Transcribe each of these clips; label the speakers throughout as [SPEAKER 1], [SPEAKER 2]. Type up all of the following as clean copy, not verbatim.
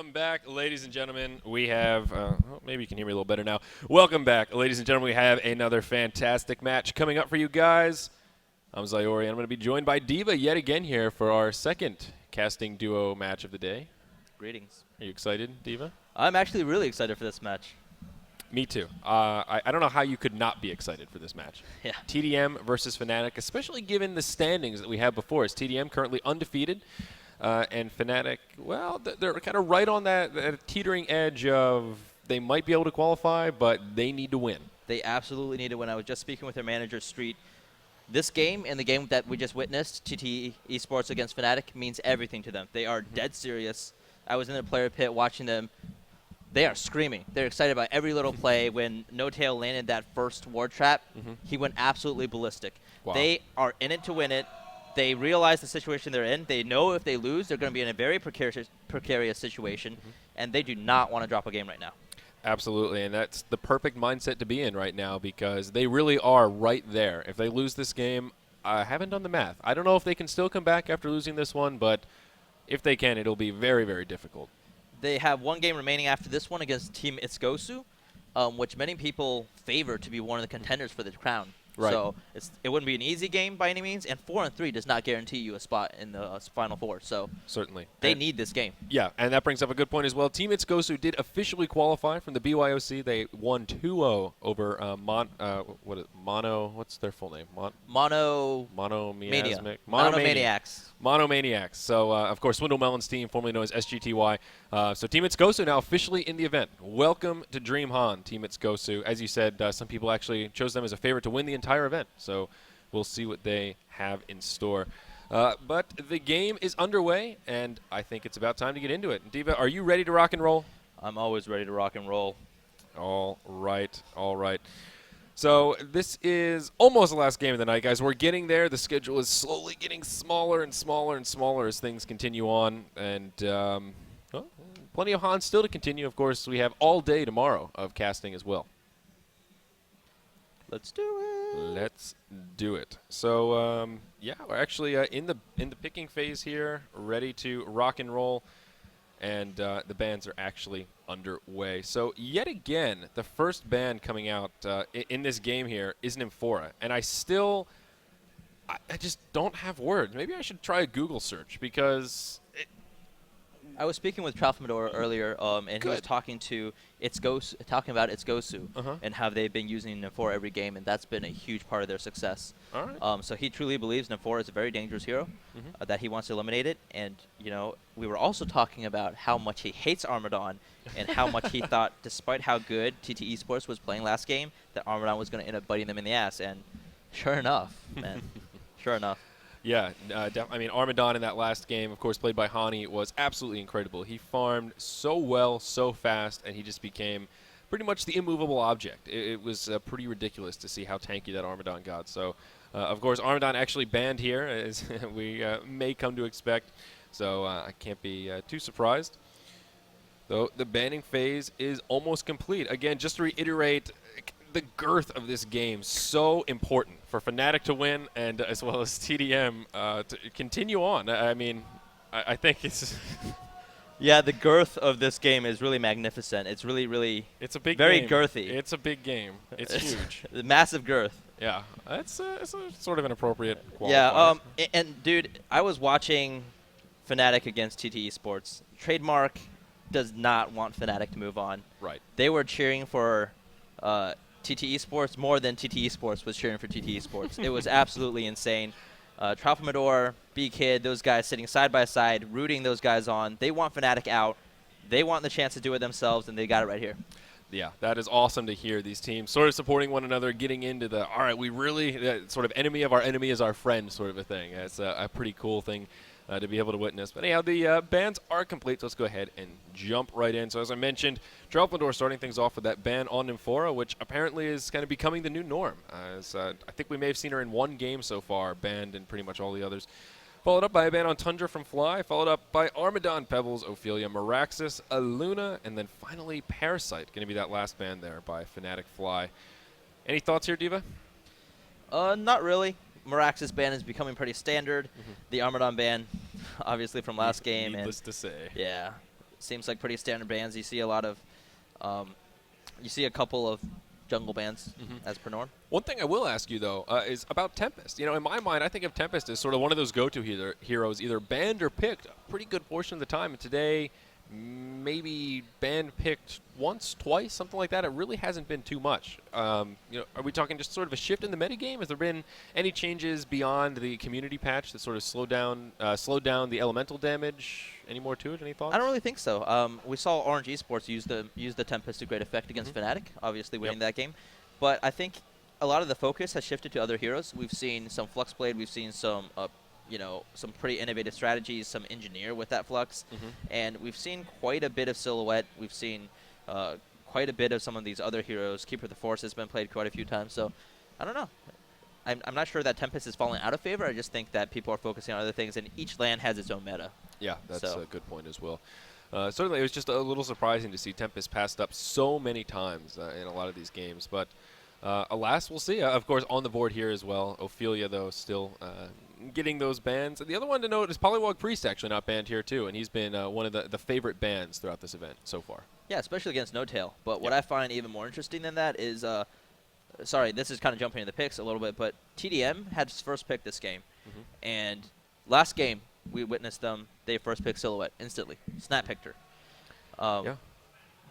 [SPEAKER 1] Welcome back, ladies and gentlemen. We have, maybe you can hear me a little better now. Welcome back, ladies and gentlemen. We have another fantastic match coming up for you guys. I'm Zayori, and I'm going to be joined by Diva yet again here for our second casting duo match of the day.
[SPEAKER 2] Greetings.
[SPEAKER 1] Are you excited, Diva?
[SPEAKER 2] I'm actually really excited for this match.
[SPEAKER 1] Me too. I don't know how you could not be excited for this match.
[SPEAKER 2] Yeah.
[SPEAKER 1] TDM versus Fnatic, especially given the standings that we have before us. TDM currently undefeated. And Fnatic, well, they're kind of right on that teetering edge of they might be able to qualify, but they need to win.
[SPEAKER 2] They absolutely need to win. I was just speaking with their manager, Street. This game and the game that we just witnessed, TT eSports against Fnatic, means everything to them. They are dead serious. I was in the player pit watching them. They are screaming. They're excited about every little play. When No Tail landed that first ward trap, he went absolutely ballistic.
[SPEAKER 1] Wow.
[SPEAKER 2] They are in it to win it. They realize the situation they're in. They know if they lose, they're going to be in a very precarious situation, and they do not want to drop a game right now.
[SPEAKER 1] Absolutely, and that's the perfect mindset to be in right now because they really are right there. If they lose this game, I haven't done the math. I don't know if they can still come back after losing this one, but if they can, it'll be very, very difficult.
[SPEAKER 2] They have one game remaining after this one against Team Itzgosu, which many people favor to be one of the contenders for the crown.
[SPEAKER 1] Right.
[SPEAKER 2] So it wouldn't be an easy game by any means, and 4-3 does not guarantee you a spot in the Final Four. So
[SPEAKER 1] certainly
[SPEAKER 2] they need this game.
[SPEAKER 1] Yeah, and that brings up a good point as well. Team Itzgosu did officially qualify from the BYOC. They won 2-0 over Mono. What's their full name?
[SPEAKER 2] Monomaniacs.
[SPEAKER 1] Monomaniacs. So, of course, Swindle Melon's team, formerly known as SGTY. So Team Itzgosu now officially in the event. Welcome to DreamHack, Team Itzgosu. As you said, some people actually chose them as a favorite to win the entire event. So we'll see what they have in store. But the game is underway, and I think it's about time to get into it. Diva, are you ready to rock and roll?
[SPEAKER 2] I'm always ready to rock and roll.
[SPEAKER 1] All right, all right. So this is almost the last game of the night, guys. We're getting there. The schedule is slowly getting smaller and smaller and smaller as things continue on. And well, plenty of HON still to continue. Of course, we have all day tomorrow of casting as well.
[SPEAKER 2] Let's do it.
[SPEAKER 1] Let's do it. So, yeah, we're actually in the picking phase here, ready to rock and roll. And the bans are actually underway. So yet again, the first ban coming out in this game here is an Amphora. And I just don't have words. Maybe I should try a Google search because
[SPEAKER 2] I was speaking with Tralfamador earlier, and he was talking about Itzgosu and how they've been using Amphora every game, and that's been a huge part of their success.
[SPEAKER 1] All right.
[SPEAKER 2] So he truly believes Amphora is a very dangerous hero, that he wants to eliminate it. And, you know, we were also talking about how much he hates Armadon and how much he thought, despite how good TT eSports was playing last game, that Armadon was going to end up biting them in the ass. And sure enough, man, sure enough.
[SPEAKER 1] Yeah, I mean, Armadon in that last game, of course, played by Hani, was absolutely incredible. He farmed so well, so fast, and he just became pretty much the immovable object. It was pretty ridiculous to see how tanky that Armadon got. So, of course, Armadon actually banned here, as we may come to expect. So I can't be too surprised. Though the banning phase is almost complete. Again, just to reiterate, the girth of this game so important for Fnatic to win and as well as TDM to continue on. I mean, I think it's
[SPEAKER 2] yeah, the girth of this game is really magnificent. It's really, really
[SPEAKER 1] it's a big
[SPEAKER 2] very
[SPEAKER 1] game.
[SPEAKER 2] girthy.
[SPEAKER 1] It's a big game. It's huge.
[SPEAKER 2] The massive girth.
[SPEAKER 1] Yeah, it's a sort of an appropriate qualifier.
[SPEAKER 2] Yeah, and dude, I was watching Fnatic against TT eSports. Trademark does not want Fnatic to move on.
[SPEAKER 1] Right.
[SPEAKER 2] They were cheering for TT eSports more than TT eSports was cheering for TT eSports. It was absolutely insane. Tralfamador, B-Kid, those guys sitting side by side, rooting those guys on. They want Fnatic out. They want the chance to do it themselves, and they got it right here.
[SPEAKER 1] Yeah, that is awesome to hear. These teams sort of supporting one another, getting into the, all right, we really, sort of enemy of our enemy is our friend sort of a thing. It's a pretty cool thing to be able to witness. But anyhow, the bans are complete, so let's go ahead and jump right in. So as I mentioned, Tralfamador starting things off with that ban on Amphora, which apparently is kind of becoming the new norm. As I think we may have seen her in one game so far, banned in pretty much all the others. Followed up by a ban on Tundra from Fly, followed up by Armadon, Pebbles, Ophelia, Meraxis, Aluna, and then finally Parasite, going to be that last ban there by Fnatic Fly. Any thoughts here, Diva?
[SPEAKER 2] Not really. Meraxis ban is becoming pretty standard. The Armadon ban, obviously from last game.
[SPEAKER 1] Needless to say.
[SPEAKER 2] Yeah. seems like pretty standard bans. You see a lot of, you see a couple of jungle bans as per norm.
[SPEAKER 1] One thing I will ask you, though, is about Tempest. You know, in my mind, I think of Tempest as sort of one of those go-to heroes, either banned or picked a pretty good portion of the time. And today, maybe banned, picked once, twice, something like that. It really hasn't been too much. Are we talking just sort of a shift in the metagame? Has there been any changes beyond the community patch that sort of slowed down the elemental damage? Any more to it? Any thoughts?
[SPEAKER 2] I don't really think so. We saw Orange Esports use the Tempest to great effect against Fnatic, obviously winning that game. But I think a lot of the focus has shifted to other heroes. We've seen some Fluxblade. We've seen some some pretty innovative strategies, some engineer with that Flux. And we've seen quite a bit of Silhouette. We've seen quite a bit of some of these other heroes. Keeper of the Force has been played quite a few times. So I don't know. I'm not sure that Tempest is falling out of favor. I just think that people are focusing on other things, and each land has its own meta.
[SPEAKER 1] Yeah, that's a good point as well. Certainly, it was just a little surprising to see Tempest passed up so many times in a lot of these games. But alas, we'll see. Of course, on the board here as well. Ophelia, though, still getting those bans. And the other one to note is Polywog Priest actually not banned here, too. And he's been one of the favorite bans throughout this event so far.
[SPEAKER 2] Yeah, especially against No Tail. But what I find even more interesting than that is, sorry, this is kind of jumping into the picks a little bit, but TDM had his first pick this game. And last game, we witnessed them. They first picked Silhouette instantly. Snap picked her.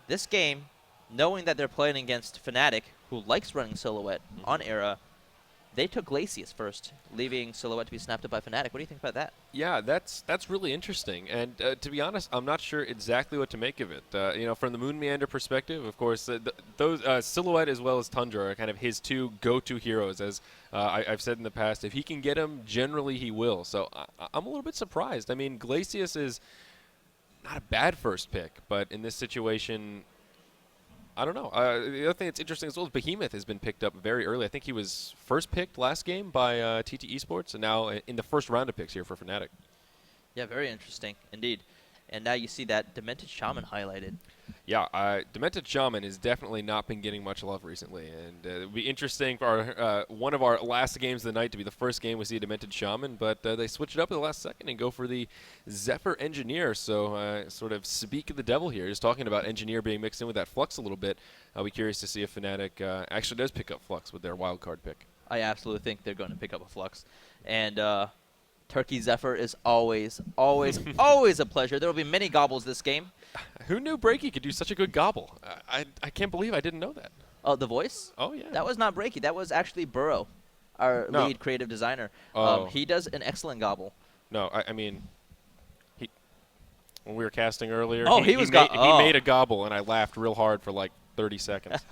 [SPEAKER 2] This game, knowing that they're playing against Fnatic, who likes running Silhouette on Era, they took Glacius first, leaving Silhouette to be snapped up by Fnatic. What do you think about that?
[SPEAKER 1] Yeah, that's really interesting. And to be honest, I'm not sure exactly what to make of it. From the Moon Meander perspective, of course, those Silhouette as well as Tundra are kind of his two go-to heroes. As I've said in the past, if he can get them, generally he will. So I'm a little bit surprised. I mean, Glacius is not a bad first pick, but in this situation, I don't know. The other thing that's interesting as well is Behemoth has been picked up very early. I think he was first picked last game by TT Esports, and now in the first round of picks here for Fnatic.
[SPEAKER 2] Yeah, very interesting indeed. And now you see that Demented Shaman highlighted.
[SPEAKER 1] Yeah, Demented Shaman has definitely not been getting much love recently, and it would be interesting for one of our last games of the night to be the first game we see a Demented Shaman, but they switch it up at the last second and go for the Zephyr Engineer, so sort of speak of the devil here, just talking about Engineer being mixed in with that Flux a little bit. I'll be curious to see if Fnatic actually does pick up Flux with their wildcard pick.
[SPEAKER 2] I absolutely think they're going to pick up a Flux, and Turkey Zephyr is always, always, always a pleasure. There will be many gobbles this game.
[SPEAKER 1] Who knew Breaky could do such a good gobble? I can't believe I didn't know that.
[SPEAKER 2] Oh, the voice?
[SPEAKER 1] Oh, yeah.
[SPEAKER 2] That was not Breaky. That was actually Burrow, our lead creative designer. He does an excellent gobble.
[SPEAKER 1] No, I mean, when we were casting earlier,
[SPEAKER 2] he
[SPEAKER 1] made a gobble, and I laughed real hard for like 30 seconds.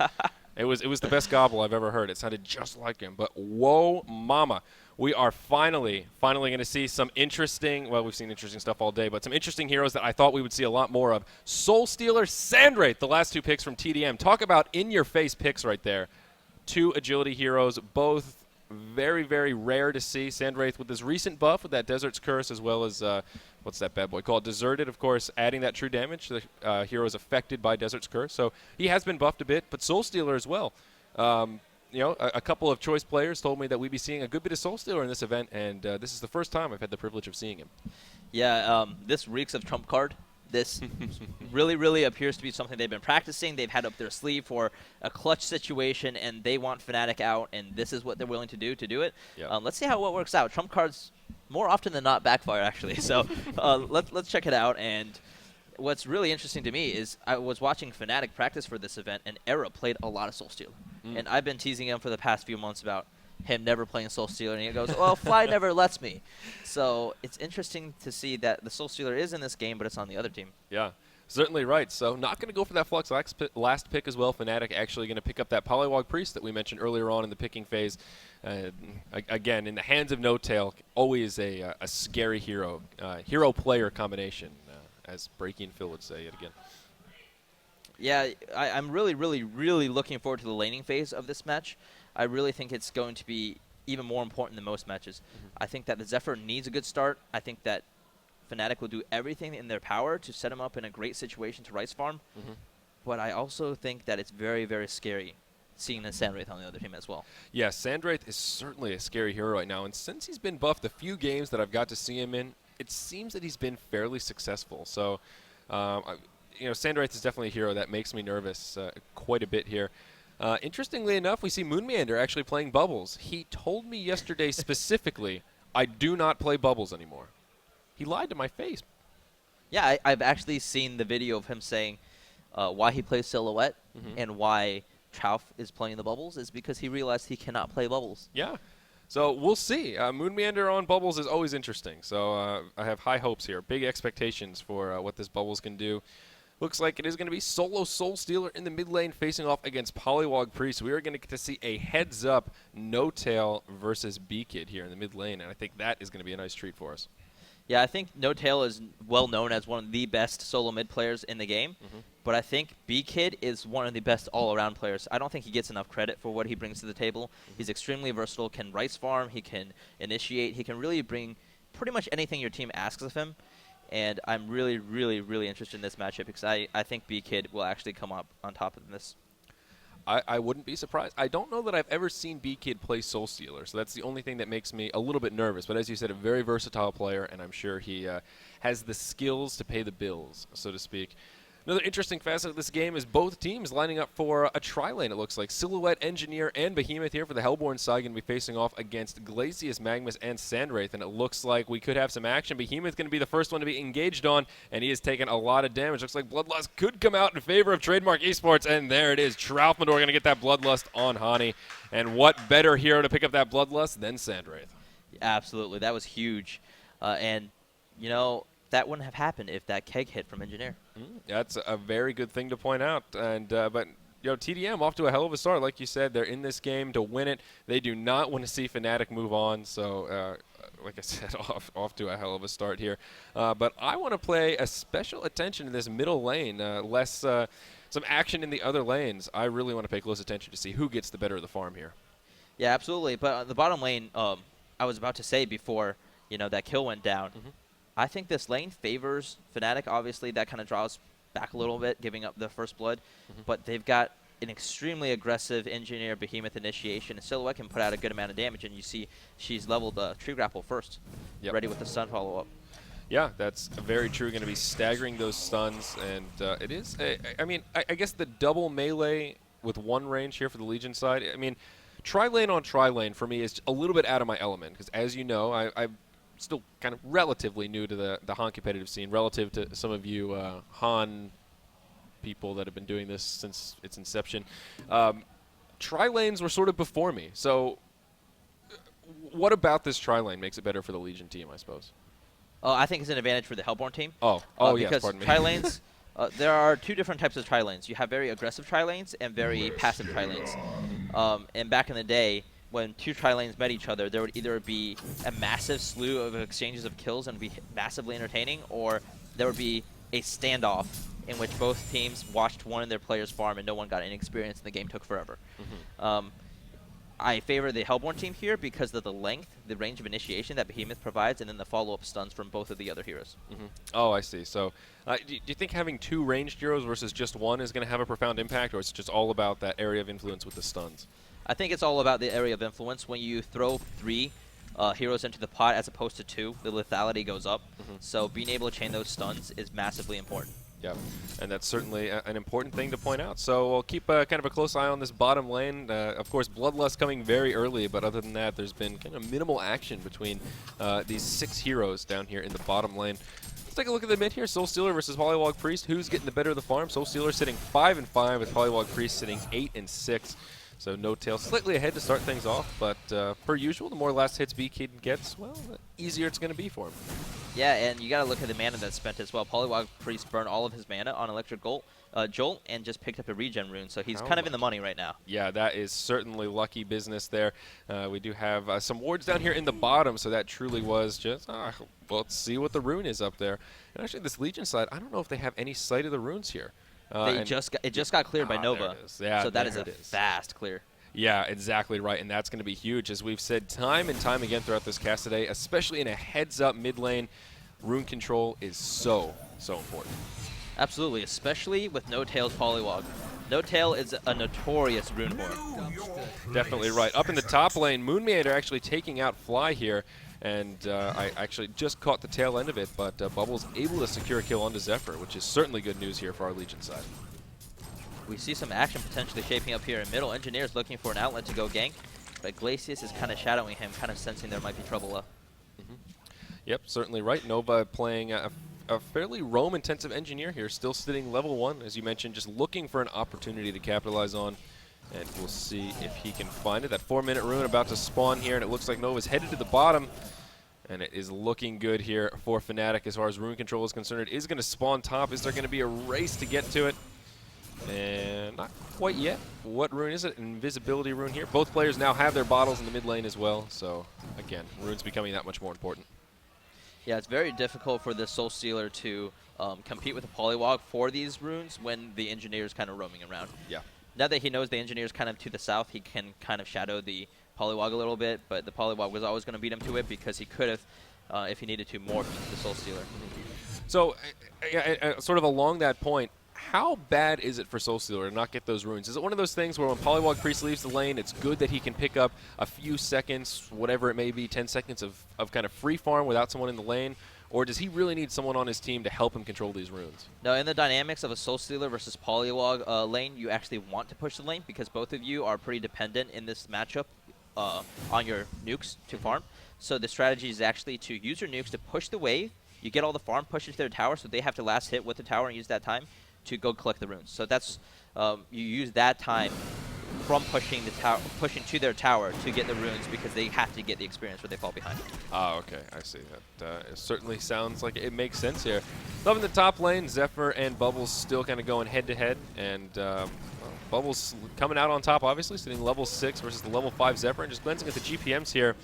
[SPEAKER 1] It was the best gobble I've ever heard. It sounded just like him. But whoa, mama. We are finally going to see some interesting, well, we've seen interesting stuff all day, but some interesting heroes that I thought we would see a lot more of. Soul Stealer, Sandwraith, the last two picks from TDM. Talk about in-your-face picks right there. Two agility heroes, both very, very rare to see. Sandwraith with his recent buff with that Desert's Curse, as well as, what's that bad boy called? Deserted, of course, adding that true damage to the heroes affected by Desert's Curse. So he has been buffed a bit, but Soul Stealer as well. A couple of choice players told me that we'd be seeing a good bit of Soul Stealer in this event, and this is the first time I've had the privilege of seeing him.
[SPEAKER 2] Yeah, this reeks of trump card. This really, really appears to be something they've been practicing. They've had up their sleeve for a clutch situation, and they want Fnatic out, and this is what they're willing to do it. Yep. Let's see how it works out. Trump cards, more often than not, backfire, actually. So let's check it out. And what's really interesting to me is I was watching Fnatic practice for this event, and Era played a lot of Soul Stealer. And I've been teasing him for the past few months about him never playing Soul Stealer, and he goes, well, Fly never lets me. So it's interesting to see that the Soul Stealer is in this game, but it's on the other team.
[SPEAKER 1] Yeah, certainly right. So not going to go for that Flux last pick as well. Fnatic actually going to pick up that Polywog Priest that we mentioned earlier on in the picking phase. Again, in the hands of No Tail, always a scary hero-player combination, as Breaky and Phil would say it again.
[SPEAKER 2] Yeah, I'm really, really, really looking forward to the laning phase of this match. I really think it's going to be even more important than most matches. I think that the Zephyr needs a good start. I think that Fnatic will do everything in their power to set him up in a great situation to Rice Farm. But I also think that it's very, very scary seeing the Sandwraith on the other team as well.
[SPEAKER 1] Yeah, Sandwraith is certainly a scary hero right now. And since he's been buffed a few games that I've got to see him in, it seems that he's been fairly successful. So Sandwraith is definitely a hero that makes me nervous quite a bit here. Interestingly enough, we see Moonmeander actually playing Bubbles. He told me yesterday specifically, I do not play Bubbles anymore. He lied to my face.
[SPEAKER 2] Yeah, I've actually seen the video of him saying why he plays Silhouette and why Trauf is playing the Bubbles is because he realized he cannot play Bubbles.
[SPEAKER 1] Yeah. So we'll see. Moonmeander on Bubbles is always interesting. So I have high hopes here. Big expectations for what this Bubbles can do. Looks like it is going to be solo Soul Stealer in the mid lane facing off against Polywog Priest. We are going to get to see a heads-up No-Tail versus B-Kid here in the mid lane, and I think that is going to be a nice treat for us.
[SPEAKER 2] Yeah, I think No-Tail is well known as one of the best solo mid players in the game, but I think B-Kid is one of the best all-around players. I don't think he gets enough credit for what he brings to the table. He's extremely versatile, can rice farm, he can initiate, he can really bring pretty much anything your team asks of him. And I'm really, really, really interested in this matchup because I think B-Kid will actually come up on top of this.
[SPEAKER 1] I wouldn't be surprised. I don't know that I've ever seen B-Kid play Soul Stealer, so that's the only thing that makes me a little bit nervous. But as you said, a very versatile player, and I'm sure he has the skills to pay the bills, so to speak. Another interesting facet of this game is both teams lining up for a tri-lane, it looks like. Silhouette, Engineer, and Behemoth here for the Hellborn side going to be facing off against Glacius, Magmus, and Sandwraith, and it looks like we could have some action. Behemoth going to be the first one to be engaged on, and he has taken a lot of damage. Looks like Bloodlust could come out in favor of Trademark eSports, and there it is. Traufmador going to get that Bloodlust on Hani, and what better hero to pick up that Bloodlust than Sandwraith?
[SPEAKER 2] Absolutely. That was huge. And, that wouldn't have happened if that keg hit from Engineer.
[SPEAKER 1] That's a very good thing to point out. And but TDM off to a hell of a start. Like you said, they're in this game to win it. They do not want to see Fnatic move on. So, like I said, off to a hell of a start here. But I want to pay a special attention to this middle lane, some action in the other lanes. I really want to pay close attention to see who gets the better of the farm here.
[SPEAKER 2] Yeah, absolutely. But the bottom lane, I was about to say before that kill went down, I think this lane favors Fnatic. Obviously, that kind of draws back a little bit, giving up the first blood. But they've got an extremely aggressive Engineer Behemoth initiation, and Silhouette can put out a good amount of damage. And you see she's leveled Tree Grapple first, ready with the stun follow-up.
[SPEAKER 1] Yeah, that's very true. Going to be staggering those stuns, and it is. I guess the double melee with one range here for the Legion side. I mean, tri-lane on tri-lane for me is a little bit out of my element because, as you know, I'm still kind of relatively new to the HON competitive scene relative to some of you HON people that have been doing this since its inception. Tri-lanes were sort of before me. So what about this tri-lane makes it better for the Legion team, I suppose?
[SPEAKER 2] I think it's an advantage for the Hellborn team.
[SPEAKER 1] Yes,
[SPEAKER 2] because
[SPEAKER 1] pardon me.
[SPEAKER 2] tri-lanes, there are two different types of tri-lanes. You have very aggressive tri-lanes and very passive tri-lanes. And back in the day, when two tri-lanes met each other, there would either be a massive slew of exchanges of kills and be massively entertaining, or there would be a standoff in which both teams watched one of their players farm and no one got any experience and the game took forever. I favor the Hellborn team here because of the length, the range of initiation that Behemoth provides, and then the follow-up stuns from both of the other heroes.
[SPEAKER 1] Oh, I see. So do you think having two ranged heroes versus just one is going to have a profound impact, or it's just all about that area of influence with the stuns?
[SPEAKER 2] I think it's all about the area of influence. When you throw three heroes into the pot as opposed to two, the lethality goes up. So being able to chain those stuns is massively important.
[SPEAKER 1] Yeah, and that's certainly an important thing to point out. So we'll keep kind of a close eye on this bottom lane. Of course, Bloodlust coming very early, but other than that, there's been kind of minimal action between these 6 heroes down here in the bottom lane. Let's take a look at the mid here. Soul Stealer versus Polywog Priest. Who's getting the better of the farm? Soul Stealer sitting 5-5 with Polywog Priest sitting 8-6. So No-Tail slightly ahead to start things off, but per usual, the more last hits B-Kid gets, well, the easier it's going to be for him.
[SPEAKER 2] Yeah, and you got to look at the mana that's spent as well. Polywog Priest burned all of his mana on Electric Jolt and just picked up a regen rune, so he's kind of in the money right now. Yeah,
[SPEAKER 1] that is certainly lucky business there. We do have some wards down here in the bottom, so that truly was just, well, let's see what the rune is up there. And actually, this Legion side, I don't know if they have any sight of the runes here.
[SPEAKER 2] It just got cleared by Nova,
[SPEAKER 1] yeah,
[SPEAKER 2] so that is a fast clear.
[SPEAKER 1] Yeah, exactly right, and that's going to be huge. As we've said time and time again throughout this cast today, especially in a heads-up mid lane, rune control is so important.
[SPEAKER 2] Absolutely, especially with No-Tail's Polywog. No-Tail is a notorious rune whore.
[SPEAKER 1] Definitely right. Up in the top lane, Moonmeander actually taking out Fly here. and I actually just caught the tail end of it, but Bubbles able to secure a kill onto Zephyr, which is certainly good news here for our Legion side.
[SPEAKER 2] We see some action potentially shaping up here in middle. Engineers looking for an outlet to go gank, but Glacius is kind of shadowing him, kind of sensing there might be trouble up.
[SPEAKER 1] Yep, certainly right. Nova playing a fairly roam-intensive engineer here, still sitting level 1, as you mentioned, just looking for an opportunity to capitalize on. And we'll see if he can find it. That 4-minute rune about to spawn here, and it looks like Nova's headed to the bottom. And it is looking good here for Fnatic as far as rune control is concerned. It is going to spawn top. Is there going to be a race to get to it? And not quite yet. What rune is it? Invisibility rune here. Both players now have their bottles in the mid lane as well. So, again, rune's becoming that much more important.
[SPEAKER 2] Yeah, it's very difficult for the Soul Stealer to compete with the Polywog for these runes when the engineer is kind of roaming around.
[SPEAKER 1] Yeah.
[SPEAKER 2] Now that he knows the engineer is kind of to the south, he can kind of shadow the Polywog a little bit, but the Polywog was always going to beat him to it because he could have, if he needed to, morph the Soul Stealer.
[SPEAKER 1] So, sort of along that point, how bad is it for Soul Stealer to not get those runes? Is it one of those things where when Polywog Priest leaves the lane, it's good that he can pick up a few seconds, whatever it may be, 10 seconds of kind of free farm without someone in the lane? Or does he really need someone on his team to help him control these runes?
[SPEAKER 2] No, in the dynamics of a Soul Stealer versus Polywog lane, you actually want to push the lane because both of you are pretty dependent in this matchup on your nukes to farm. So the strategy is actually to use your nukes to push the wave. You get all the farm pushed into their tower, so they have to last hit with the tower and use that time to go collect the runes. So that's you use that time from pushing to their tower to get the runes because they have to get the experience where they fall behind.
[SPEAKER 1] Oh, okay. I see that. It certainly sounds like it makes sense here. Up in the top lane, Zephyr and Bubbles still kind of going head-to-head, and well, Bubbles coming out on top, obviously, sitting level 6 versus the level 5 Zephyr, and just glancing at the GPMs here.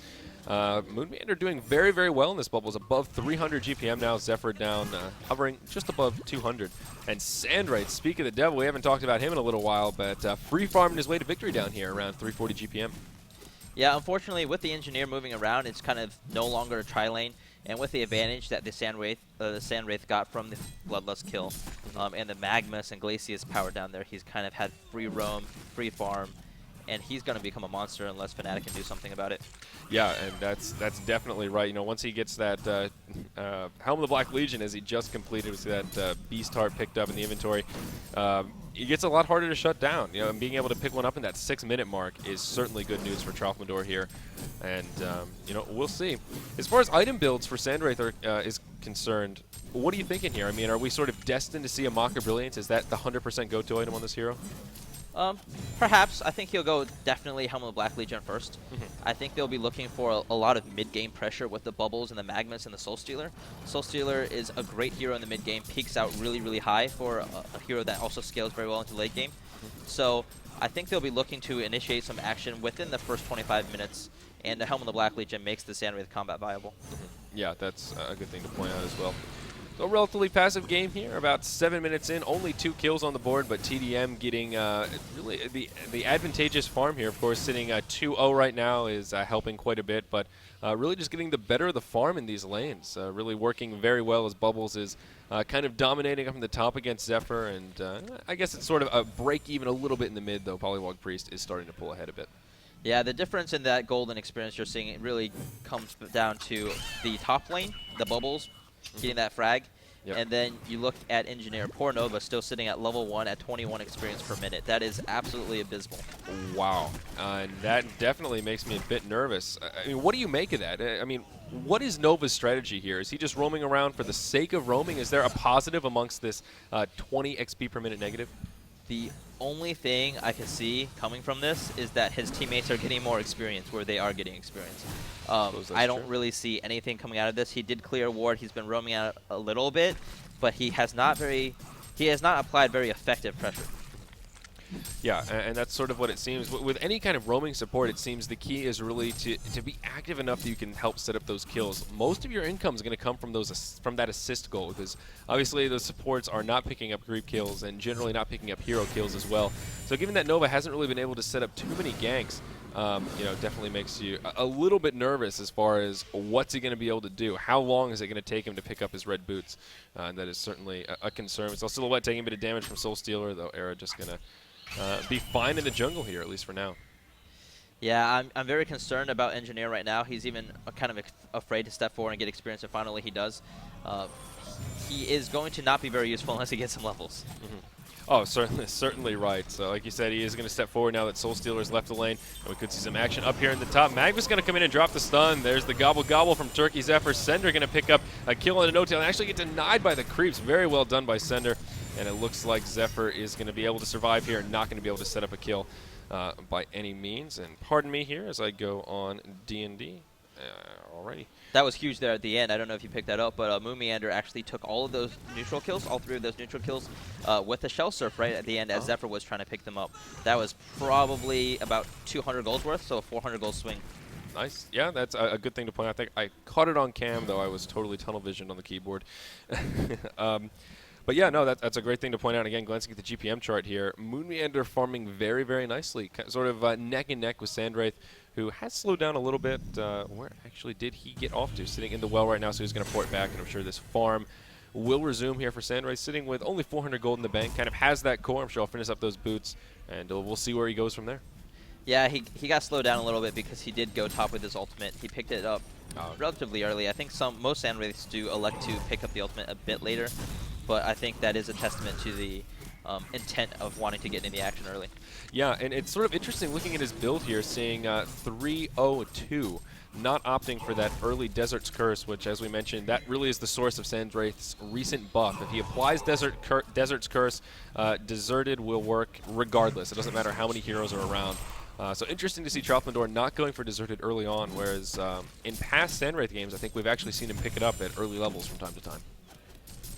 [SPEAKER 1] Moonmander doing very, very well in this Bubbles, above 300 GPM now. Zephyr down, hovering just above 200. And Sandwraith, speak of the devil, we haven't talked about him in a little while, but free farming his way to victory down here around 340 GPM.
[SPEAKER 2] Yeah, unfortunately, with the engineer moving around, it's kind of no longer a tri-lane. And with the advantage that the Sandwraith got from the Bloodlust kill, and the Magmus and Glacius power down there, he's kind of had free roam, free farm, and he's going to become a monster unless Fnatic can do something about it.
[SPEAKER 1] Yeah, and that's definitely right. You know, once he gets that Helm of the Black Legion, as he just completed, with that Beast Heart picked up in the inventory, it gets a lot harder to shut down. You know, and being able to pick one up in that 6-minute mark is certainly good news for Tralfamador here. And you know, we'll see. As far as item builds for Sandwraith is concerned, what are you thinking here? I mean, are we sort of destined to see a Mock of Brilliance? Is that the 100% go-to item on this hero?
[SPEAKER 2] Perhaps. I think he'll go definitely Helm of the Black Legion first. I think they'll be looking for a lot of mid-game pressure with the Bubbles and the Magmus and the Soul Stealer. Soul Stealer is a great hero in the mid-game, peaks out really, really high for a hero that also scales very well into late game. So I think they'll be looking to initiate some action within the first 25 minutes, and the Helm of the Black Legion makes the Sandwraith combat viable.
[SPEAKER 1] Yeah, that's a good thing to point out as well. So a relatively passive game here, about 7 minutes in, only 2 kills on the board, but TDM getting really the advantageous farm here. Of course, sitting 2-0 right now is helping quite a bit, but really just getting the better of the farm in these lanes. Really working very well as Bubbles is kind of dominating up from the top against Zephyr, and I guess it's sort of a break even a little bit in the mid, though. Polywog Priest is starting to pull ahead a bit.
[SPEAKER 2] Yeah, the difference in that golden experience you're seeing, it really comes down to the top lane, the Bubbles, getting that frag. Yep. And then you look at Engineer. Poor Nova still sitting at level 1 at 21 experience per minute. That is absolutely abysmal.
[SPEAKER 1] Wow. And that definitely makes me a bit nervous. I mean, what do you make of that? I mean, what is Nova's strategy here? Is he just roaming around for the sake of roaming? Is there a positive amongst this 20 XP per minute negative?
[SPEAKER 2] The only thing I can see coming from this is that his teammates are getting more experience where they are getting experience. I don't really see anything coming out of this. He did clear a ward. He's been roaming out a little bit, but he has not applied very effective pressure.
[SPEAKER 1] Yeah, and that's sort of what it seems. With any kind of roaming support, it seems the key is really to be active enough that you can help set up those kills. Most of your income is going to come from that assist goal, because obviously those supports are not picking up creep kills and generally not picking up hero kills as well. So given that Nova hasn't really been able to set up too many ganks, you know, definitely makes you a little bit nervous as far as what's he going to be able to do. How long is it going to take him to pick up his red boots? And that is certainly a concern. So Silhouette taking a bit of damage from Soul Stealer, though Era just going to be fine in the jungle here, at least for now.
[SPEAKER 2] Yeah, I'm very concerned about Engineer right now. He's even kind of afraid to step forward and get experience, and finally he does. Uh, he is going to not be very useful unless he gets some levels.
[SPEAKER 1] Oh, certainly right. So, like you said, he is going to step forward now that Soul Stealer's left the lane. And we could see some action up here in the top. Magma's going to come in and drop the stun. There's the gobble gobble from Turkey Zephyr. Sender going to pick up a kill and a no-tail and actually get denied by the creeps. Very well done by Sender. And it looks like Zephyr is going to be able to survive here and not going to be able to set up a kill by any means. And pardon me here as I go on D&D. Alrighty.
[SPEAKER 2] That was huge there at the end. I don't know if you picked that up, but Moomiander actually took all of those neutral kills, all 3 of those neutral kills, with a Shell Surf right at the end as Zephyr was trying to pick them up. That was probably about 200 gold worth, so a 400 gold swing.
[SPEAKER 1] Nice. Yeah, that's a good thing to point out. I think I caught it on cam, though I was totally tunnel visioned on the keyboard. But yeah, no, that's a great thing to point out. Again, glancing at the GPM chart here, Moonmeander farming very, very nicely, sort of neck and neck with Sandwraith, who has slowed down a little bit. Where actually did he get off to? Sitting in the well right now, so he's going to port back, and I'm sure this farm will resume here for Sandwraith, sitting with only 400 gold in the bank. Kind of has that core. I'm sure I'll finish up those boots, and we'll see where he goes from there.
[SPEAKER 2] Yeah, he got slowed down a little bit because he did go top with his ultimate. He picked it up relatively early. I think most Sandwraiths do elect to pick up the ultimate a bit later, but I think that is a testament to the intent of wanting to get in the action early.
[SPEAKER 1] Yeah, and it's sort of interesting looking at his build here, seeing 302, not opting for that early Desert's Curse, which, as we mentioned, that really is the source of Sandwraith's recent buff. If he applies Desert's Curse, Deserted will work regardless. It doesn't matter how many heroes are around. So interesting to see Troutlandor not going for Deserted early on, whereas in past Sandwraith games, I think we've actually seen him pick it up at early levels from time to time.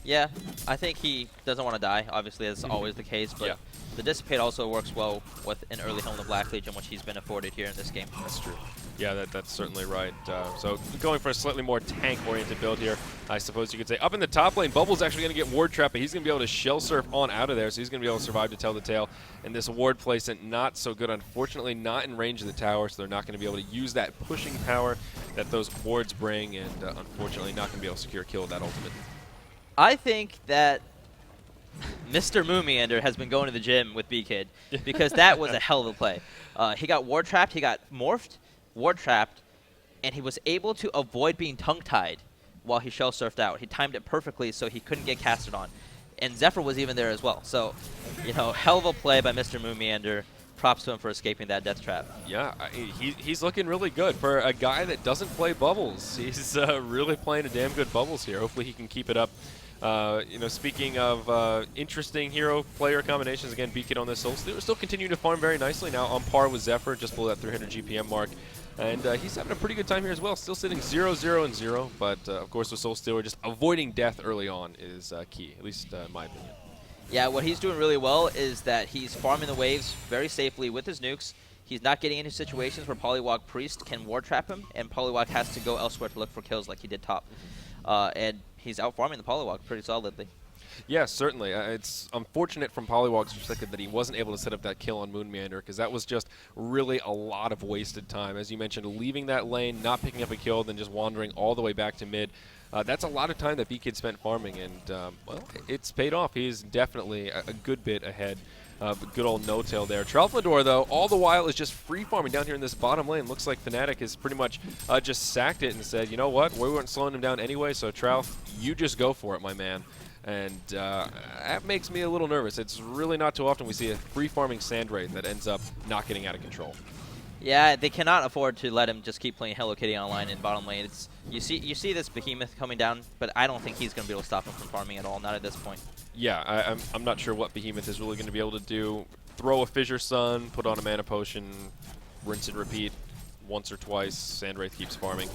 [SPEAKER 2] Yeah, I think he doesn't want to die. Obviously, that's always the case, but the Dissipate also works well with an early Helm of the Black Legion, which he's been afforded here in this game.
[SPEAKER 1] That's true. Yeah, that's certainly right. So going for a slightly more tank-oriented build here, I suppose you could say. Up in the top lane, Bubble's actually going to get Ward Trap, but he's going to be able to Shell Surf on out of there, so he's going to be able to survive to tell the tale. And this Ward placement, not so good. Unfortunately, not in range of the tower, so they're not going to be able to use that pushing power that those wards bring, and unfortunately not going to be able to secure a kill with that ultimate.
[SPEAKER 2] I think that Mr. Moomiander has been going to the gym with B-Kid because that was a hell of a play. He got Ward Trapped, he got Morphed, Ward Trapped, and he was able to avoid being tongue-tied while he Shell Surfed out. He timed it perfectly so he couldn't get casted on. And Zephyr was even there as well. So, you know, hell of a play by Mr. Moomiander. Props to him for escaping that death trap.
[SPEAKER 1] Yeah, he's looking really good. For a guy that doesn't play Bubbles, he's really playing a damn good Bubbles here. Hopefully he can keep it up. You know, speaking of interesting hero-player combinations, again, B-Kid on this Soul Stealer still continuing to farm very nicely now, on par with Zephyr, just below that 300 GPM mark. And he's having a pretty good time here as well, still sitting 0-0-0, but of course with Soul Stealer, just avoiding death early on is key, at least in my opinion.
[SPEAKER 2] Yeah, what he's doing really well is that he's farming the waves very safely with his nukes. He's not getting into situations where Polywog Priest can ward trap him, and Polywog has to go elsewhere to look for kills like he did top. And he's out farming the Polywog pretty solidly.
[SPEAKER 1] Yeah, certainly. It's unfortunate from Polywog's perspective that he wasn't able to set up that kill on Moonmeander, because that was just really a lot of wasted time. As you mentioned, leaving that lane, not picking up a kill, then just wandering all the way back to mid. That's a lot of time that B-Kid spent farming, and, well, it's paid off. He's definitely a good bit ahead of good old no-tail there. Troutlandor, though, all the while is just free farming down here in this bottom lane. Looks like Fnatic has pretty much just sacked it and said, you know what, we weren't slowing him down anyway, so Trout, you just go for it, my man. And that makes me a little nervous. It's really not too often we see a free farming Sandwraith that ends up not getting out of control.
[SPEAKER 2] Yeah, they cannot afford to let him just keep playing Hello Kitty online in bottom lane. It's you see this Behemoth coming down, but I don't think he's going to be able to stop him from farming at all, not at this point.
[SPEAKER 1] Yeah, I'm not sure what Behemoth is really going to be able to do. Throw a Fissure Sun, put on a mana potion, rinse and repeat once or twice. Sandwraith keeps farming.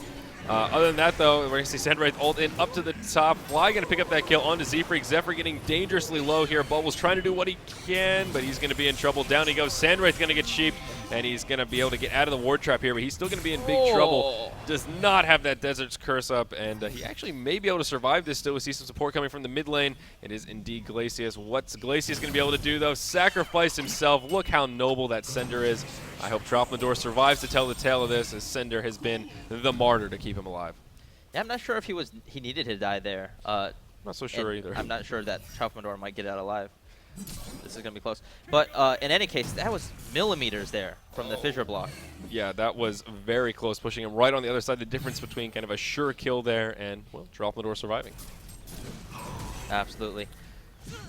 [SPEAKER 1] Other than that, though, we're going to see Sandwraith ult in up to the top. Fly going to pick up that kill onto Z-Freak. Zephyr getting dangerously low here. Bubbles trying to do what he can, but he's going to be in trouble. Down he goes. Sandwraith going to get sheep, and he's going to be able to get out of the ward trap here, but he's still going to be in big trouble. Does not have that Desert's Curse up, and he actually may be able to survive this still. We see some support coming from the mid lane. It is indeed Glacius. What's Glacius going to be able to do, though? Sacrifice himself. Look how noble that Sender is. I hope Troutlandor survives to tell the tale of this, as Sender has been the martyr to keep him alive.
[SPEAKER 2] Yeah, I'm not sure if he needed to die there.
[SPEAKER 1] Not so sure either.
[SPEAKER 2] I'm not sure that Troutlandor might get out alive. This is going to be close. But in any case, that was millimeters there from the fissure block.
[SPEAKER 1] Yeah, that was very close, pushing him right on the other side. The difference between kind of a sure kill there and, well, Drop the Door surviving.
[SPEAKER 2] Absolutely.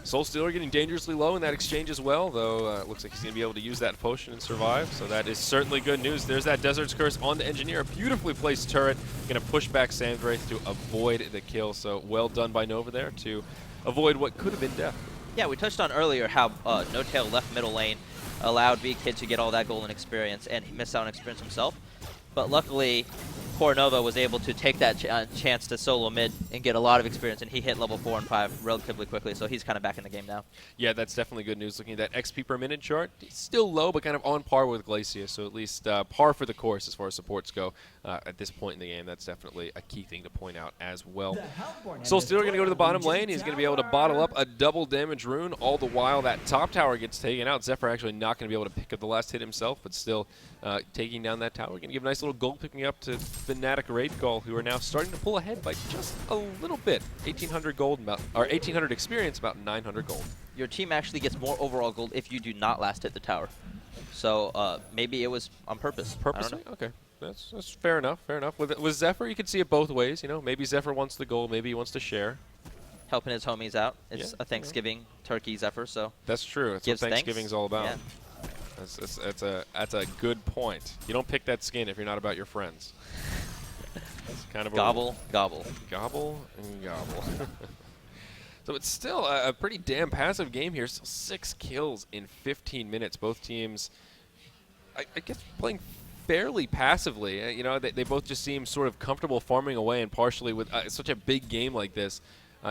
[SPEAKER 1] Soul Stealer getting dangerously low in that exchange as well, though it looks like he's going to be able to use that potion and survive, so that is certainly good news. There's that Desert's Curse on the Engineer, a beautifully placed turret, going to push back Sandwraith to avoid the kill, so well done by Nova there to avoid what could have been death.
[SPEAKER 2] Yeah, we touched on earlier how No Tail left middle lane, allowed V-Kid to get all that golden experience, and he missed out on experience himself. But luckily, poor Nova was able to take that chance to solo mid and get a lot of experience, and he hit level 4 and 5 relatively quickly, so he's kind of back in the game now.
[SPEAKER 1] Yeah, that's definitely good news. Looking at that XP per minute chart, he's still low, but kind of on par with Glacius, so at least par for the course as far as supports go at this point in the game. That's definitely a key thing to point out as well. Soul Stealer going to go to the bottom lane. He's going to be able to bottle up a double damage rune, all the while that top tower gets taken out. Zephyr actually not going to be able to pick up the last hit himself, but still taking down that tower. Going to give a nice little gold picking up to Fnatic Raid Call, who are now starting to pull ahead by just a little bit. 1,800 gold, or 1,800 experience, about 900 gold.
[SPEAKER 2] Your team actually gets more overall gold if you do not last hit the tower. So maybe it was on purpose.
[SPEAKER 1] Purposely? Okay. That's fair enough. Fair enough. With Zephyr, you could see it both ways. You know, maybe Zephyr wants the gold, maybe he wants to share.
[SPEAKER 2] Helping his homies out. It's a Thanksgiving turkey Zephyr, so
[SPEAKER 1] that's true. That's what Thanksgiving's all about.
[SPEAKER 2] Yeah.
[SPEAKER 1] That's a good point. You don't pick that skin if you're not about your friends. That's kind of
[SPEAKER 2] gobble, gobble.
[SPEAKER 1] Gobble and gobble. So it's still a pretty damn passive game here. Still 6 kills in 15 minutes. Both teams, I guess, playing fairly passively. You know, they both just seem sort of comfortable farming away, and partially with such a big game like this,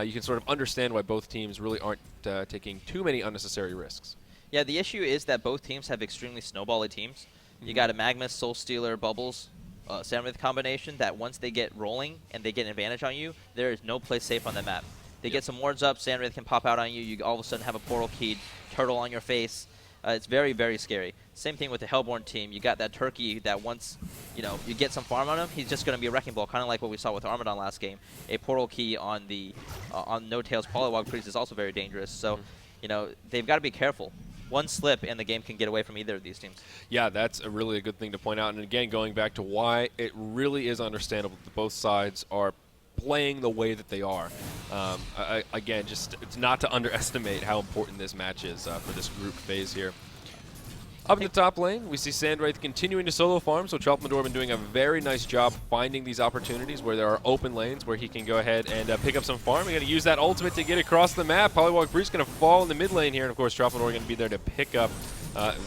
[SPEAKER 1] you can sort of understand why both teams really aren't taking too many unnecessary risks.
[SPEAKER 2] Yeah, the issue is that both teams have extremely snowbally teams. You got a Magmus, Soul Stealer, Bubbles, Sandwraith combination that once they get rolling and they get an advantage on you, there is no place safe on the map. They get some wards up, Sandwraith can pop out on you, you all of a sudden have a portal keyed turtle on your face. It's very, very scary. Same thing with the Hellborn team. You got that turkey that once, you know, you get some farm on him, he's just going to be a wrecking ball, kind of like what we saw with Armadon last game. A portal key on the on No Tail's Polywog Priest is also very dangerous. So, you know, they've got to be careful. One slip and the game can get away from either of these teams. Yeah,
[SPEAKER 1] that's a really good thing to point out. And again, going back to why it really is understandable that both sides are playing the way that they are. Again, just it's not to underestimate how important this match is for this group phase here. Up in the top lane, we see Sandwraith continuing to solo farm, so Tralpmador been doing a very nice job finding these opportunities where there are open lanes where he can go ahead and pick up some farm. He's going to use that ultimate to get across the map. Polywog Priest going to fall in the mid lane here, and of course Tralpmador going to be there to pick up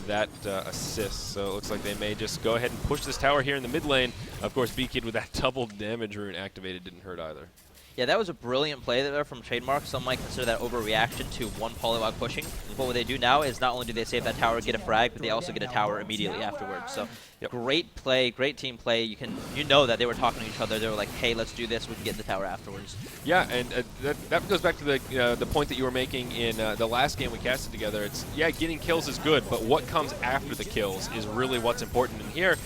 [SPEAKER 1] that assist. So it looks like they may just go ahead and push this tower here in the mid lane. Of course, B-Kid with that double damage rune activated didn't hurt either.
[SPEAKER 2] Yeah, that was a brilliant play there from Trademark. Some might consider that overreaction to one Polywog pushing. But what they do now is not only do they save that tower, get a frag, but they also get a tower immediately afterwards. So great play, great team play. You know that they were talking to each other. They were like, hey, let's do this. We can get the tower afterwards.
[SPEAKER 1] Yeah, and that goes back to the point that you were making in the last game we casted together. It's, yeah, getting kills is good, but what comes after the kills is really what's important. And here,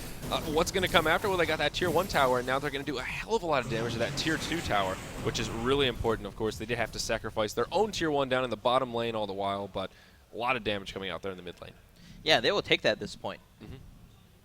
[SPEAKER 1] what's going to come after? Well, they got that Tier 1 tower, and now they're going to do a hell of a lot of damage to that Tier 2 tower, which is really important. Of course, they did have to sacrifice their own Tier 1 down in the bottom lane all the while, but a lot of damage coming out there in the mid lane.
[SPEAKER 2] Yeah, they will take that at this point.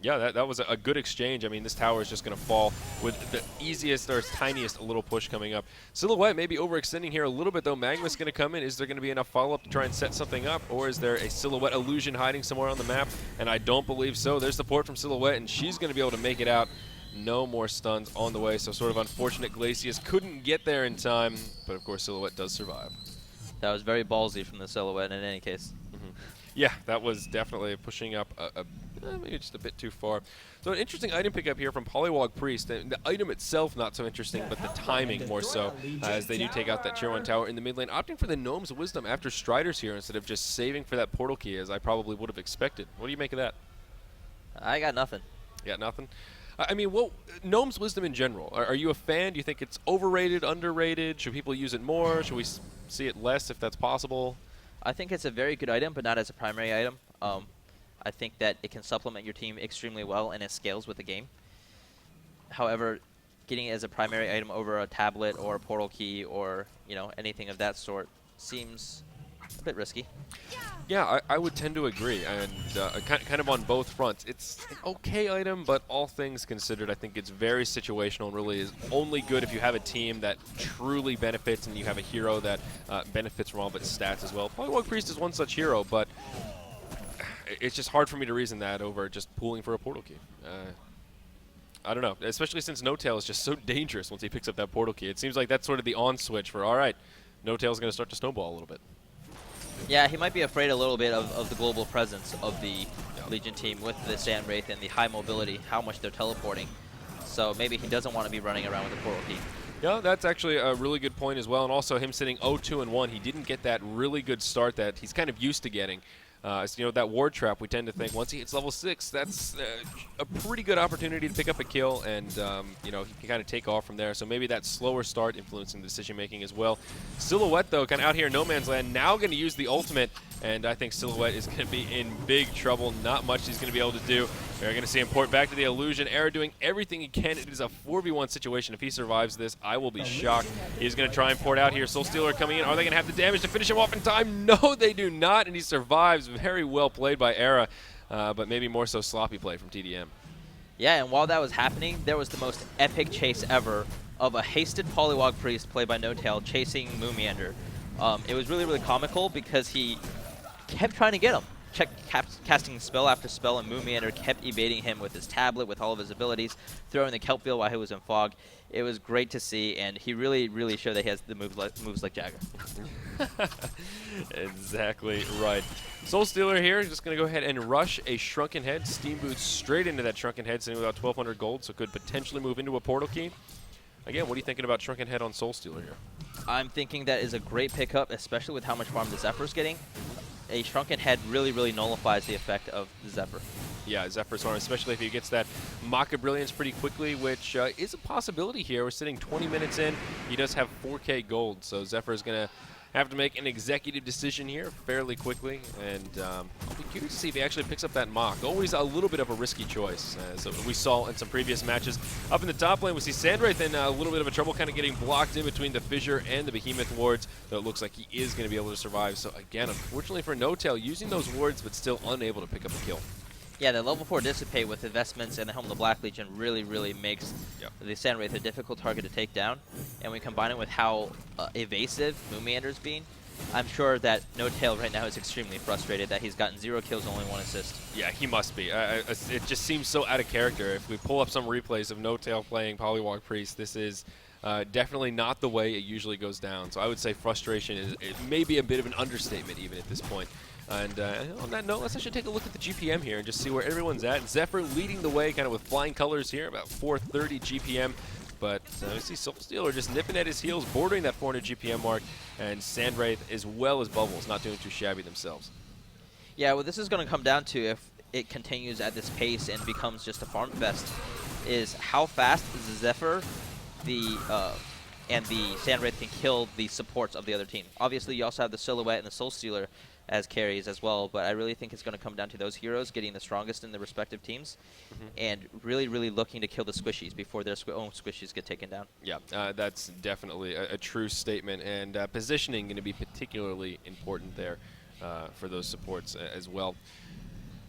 [SPEAKER 1] Yeah, that was a good exchange. I mean, this tower is just going to fall with the easiest or tiniest little push coming up. Silhouette may be overextending here a little bit, though. Magma's going to come in. Is there going to be enough follow-up to try and set something up, or is there a Silhouette illusion hiding somewhere on the map? And I don't believe so. There's support from Silhouette, and she's going to be able to make it out. No more stuns on the way, so sort of unfortunate. Glacius couldn't get there in time, but of course Silhouette does survive.
[SPEAKER 2] That was very ballsy from the Silhouette in any case.
[SPEAKER 1] Yeah, that was definitely pushing up maybe just a bit too far. So an interesting item pickup here from Polywog Priest. The item itself not so interesting, but the timing more so, as they do take out that Tier 1 tower in the mid lane, opting for the Gnome's Wisdom after Striders here instead of just saving for that portal key, as I probably would have expected. What do you make of that?
[SPEAKER 2] I got nothing.
[SPEAKER 1] Yeah, nothing? I mean, well, Gnome's Wisdom in general, are you a fan? Do you think it's overrated, underrated? Should people use it more? Should we see it less if that's possible?
[SPEAKER 2] I think it's a very good item, but not as a primary item. I think that it can supplement your team extremely well, and it scales with the game. However, getting it as a primary item over a tablet or a portal key or anything of that sort seems a bit risky.
[SPEAKER 1] Yeah, I would tend to agree, and kind of on both fronts. It's an okay item, but all things considered, I think it's very situational and really is only good if you have a team that truly benefits and you have a hero that benefits from all of its stats as well. Polywog Priest is one such hero, but it's just hard for me to reason that over just pooling for a portal key. I don't know, especially since No-Tail is just so dangerous once he picks up that portal key. It seems like that's sort of the on switch for, all right, No-Tail's going to start to snowball a little bit.
[SPEAKER 2] Yeah, he might be afraid a little bit of the global presence of the Legion team with the Sand Wraith and the high mobility, how much they're teleporting. So maybe he doesn't want to be running around with a portal key.
[SPEAKER 1] Yeah, that's actually a really good point as well. And also him sitting 0-2-1, he didn't get that really good start that he's kind of used to getting. So, you know, that ward trap, we tend to think once he hits level 6, that's a pretty good opportunity to pick up a kill, and, you know, he can kind of take off from there. So maybe that slower start influencing decision-making as well. Silhouette, though, kind of out here in no man's land, now going to use the ultimate, and I think Silhouette is going to be in big trouble. Not much he's going to be able to do. We're going to see him port back to the illusion. Era doing everything he can. It is a 4v1 situation. If he survives this, I will be shocked. He's going to try and port out here. Soul Stealer coming in. Are they going to have the damage to finish him off in time? No, they do not, and he survives. Very well played by Era, but maybe more so sloppy play from TDM.
[SPEAKER 2] Yeah, and while that was happening, there was the most epic chase ever of a hasted Polywog Priest played by No-Tail chasing Moomiander. It was really, really comical because he kept trying to get him. Kept casting spell after spell, and Moomiander kept evading him with his tablet, with all of his abilities, throwing the kelp field while he was in fog. It was great to see, and he really, really showed that he has the moves like Jagger.
[SPEAKER 1] Exactly right. Soul Stealer here, just going to go ahead and rush a Shrunken Head. Steam Boots straight into that Shrunken Head, sitting without 1,200 gold, so could potentially move into a portal key. Again, what are you thinking about Shrunken Head on Soul Stealer here?
[SPEAKER 2] I'm thinking that is a great pickup, especially with how much farm the Zephyr's getting. A Shrunken Head really, really nullifies the effect of the Zephyr.
[SPEAKER 1] Yeah, Zephyr's farm, especially if he gets that Mock of Brilliance pretty quickly, which is a possibility here. We're sitting 20 minutes in. He does have 4K gold, so Zephyr is going to have to make an executive decision here fairly quickly, and I'll be curious to see if he actually picks up that Mock. Always a little bit of a risky choice, as we saw in some previous matches. Up in the top lane, we see Sandwraith in a little bit of a trouble, kind of getting blocked in between the Fissure and the Behemoth wards, though it looks like he is going to be able to survive. So again, unfortunately for No-Tail, using those wards, but still unable to pick up a kill.
[SPEAKER 2] Yeah, the level 4 Dissipate with investments and the Helm of the Black Legion really, really makes the Sand Wraith a difficult target to take down. And we combine it with how evasive Moomiander's being, I'm sure that No-Tail right now is extremely frustrated that he's gotten 0 kills, only 1 assist.
[SPEAKER 1] Yeah, he must be. It just seems so out of character. If we pull up some replays of No-Tail playing Polywog Priest, this is definitely not the way it usually goes down. So I would say frustration is maybe a bit of an understatement even at this point. And on that note, let's actually take a look at the GPM here and just see where everyone's at. Zephyr leading the way kind of with flying colors here, about 430 GPM. But we see Soul Stealer just nipping at his heels, bordering that 400 GPM mark, and Sandwraith as well as Bubbles not doing too shabby themselves.
[SPEAKER 2] Yeah, what this is going to come down to, if it continues at this pace and becomes just a farm fest, is how fast the Zephyr and the Sandwraith can kill the supports of the other team. Obviously, you also have the Silhouette and the Soul Stealer as carries as well, but I really think it's going to come down to those heroes getting the strongest in the respective teams and really, really looking to kill the squishies before their own squishies get taken down.
[SPEAKER 1] Yeah, that's definitely a true statement, and positioning going to be particularly important there for those supports as well.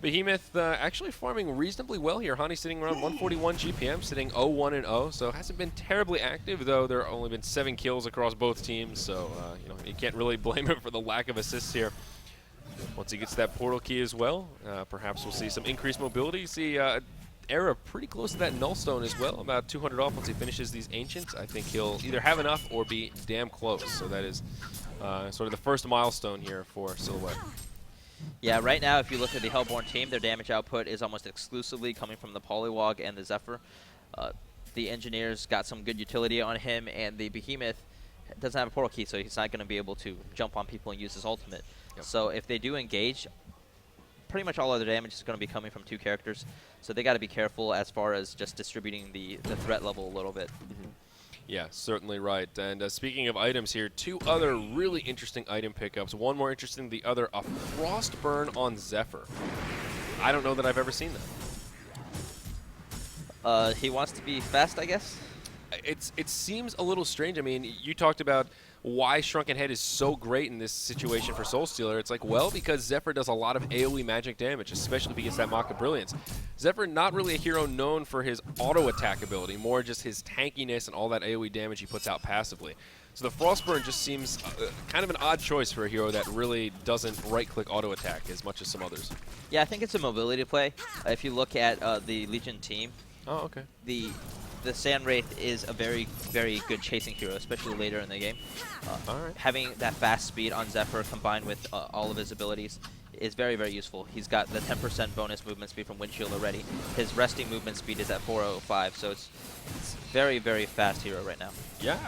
[SPEAKER 1] Behemoth actually farming reasonably well here. Hani sitting around 141 GPM, sitting 0-1-0, so hasn't been terribly active, though there have only been 7 kills across both teams, so you know, you can't really blame him for the lack of assists here. Once he gets that portal key as well, perhaps we'll see some increased mobility. See Era pretty close to that Nullstone as well, about 200 off once he finishes these Ancients. I think he'll either have enough or be damn close, so that is sort of the first milestone here for Silhouette.
[SPEAKER 2] Yeah, right now, if you look at the Hellborn team, their damage output is almost exclusively coming from the Polywog and the Zephyr. The Engineers got some good utility on him, and the Behemoth doesn't have a portal key, so he's not going to be able to jump on people and use his ultimate. Yep. So if they do engage, pretty much all other damage is going to be coming from 2 characters. So they got to be careful as far as just distributing the threat level a little bit.
[SPEAKER 1] Yeah, certainly right. And speaking of items here, 2 other really interesting item pickups. One more interesting than the other, a Frostburn on Zephyr. I don't know that I've ever seen that.
[SPEAKER 2] He wants to be fast, I guess?
[SPEAKER 1] It seems a little strange. I mean, you talked about why Shrunken Head is so great in this situation for Soul Stealer. It's like, well, because Zephyr does a lot of AoE magic damage, especially if he gets that Mock of Brilliance. Zephyr, not really a hero known for his auto attack ability, more just his tankiness and all that AoE damage he puts out passively. So the Frostburn just seems kind of an odd choice for a hero that really doesn't right-click auto attack as much as some others.
[SPEAKER 2] Yeah, I think it's a mobility play. If you look at the Legion team,
[SPEAKER 1] okay.
[SPEAKER 2] The Sandwraith is a very, very good chasing hero, especially later in the game. Having that fast speed on Zephyr combined with all of his abilities is very, very useful. He's got the 10% bonus movement speed from Windshield already. His resting movement speed is at 405, so it's very, very fast hero right now.
[SPEAKER 1] Yeah,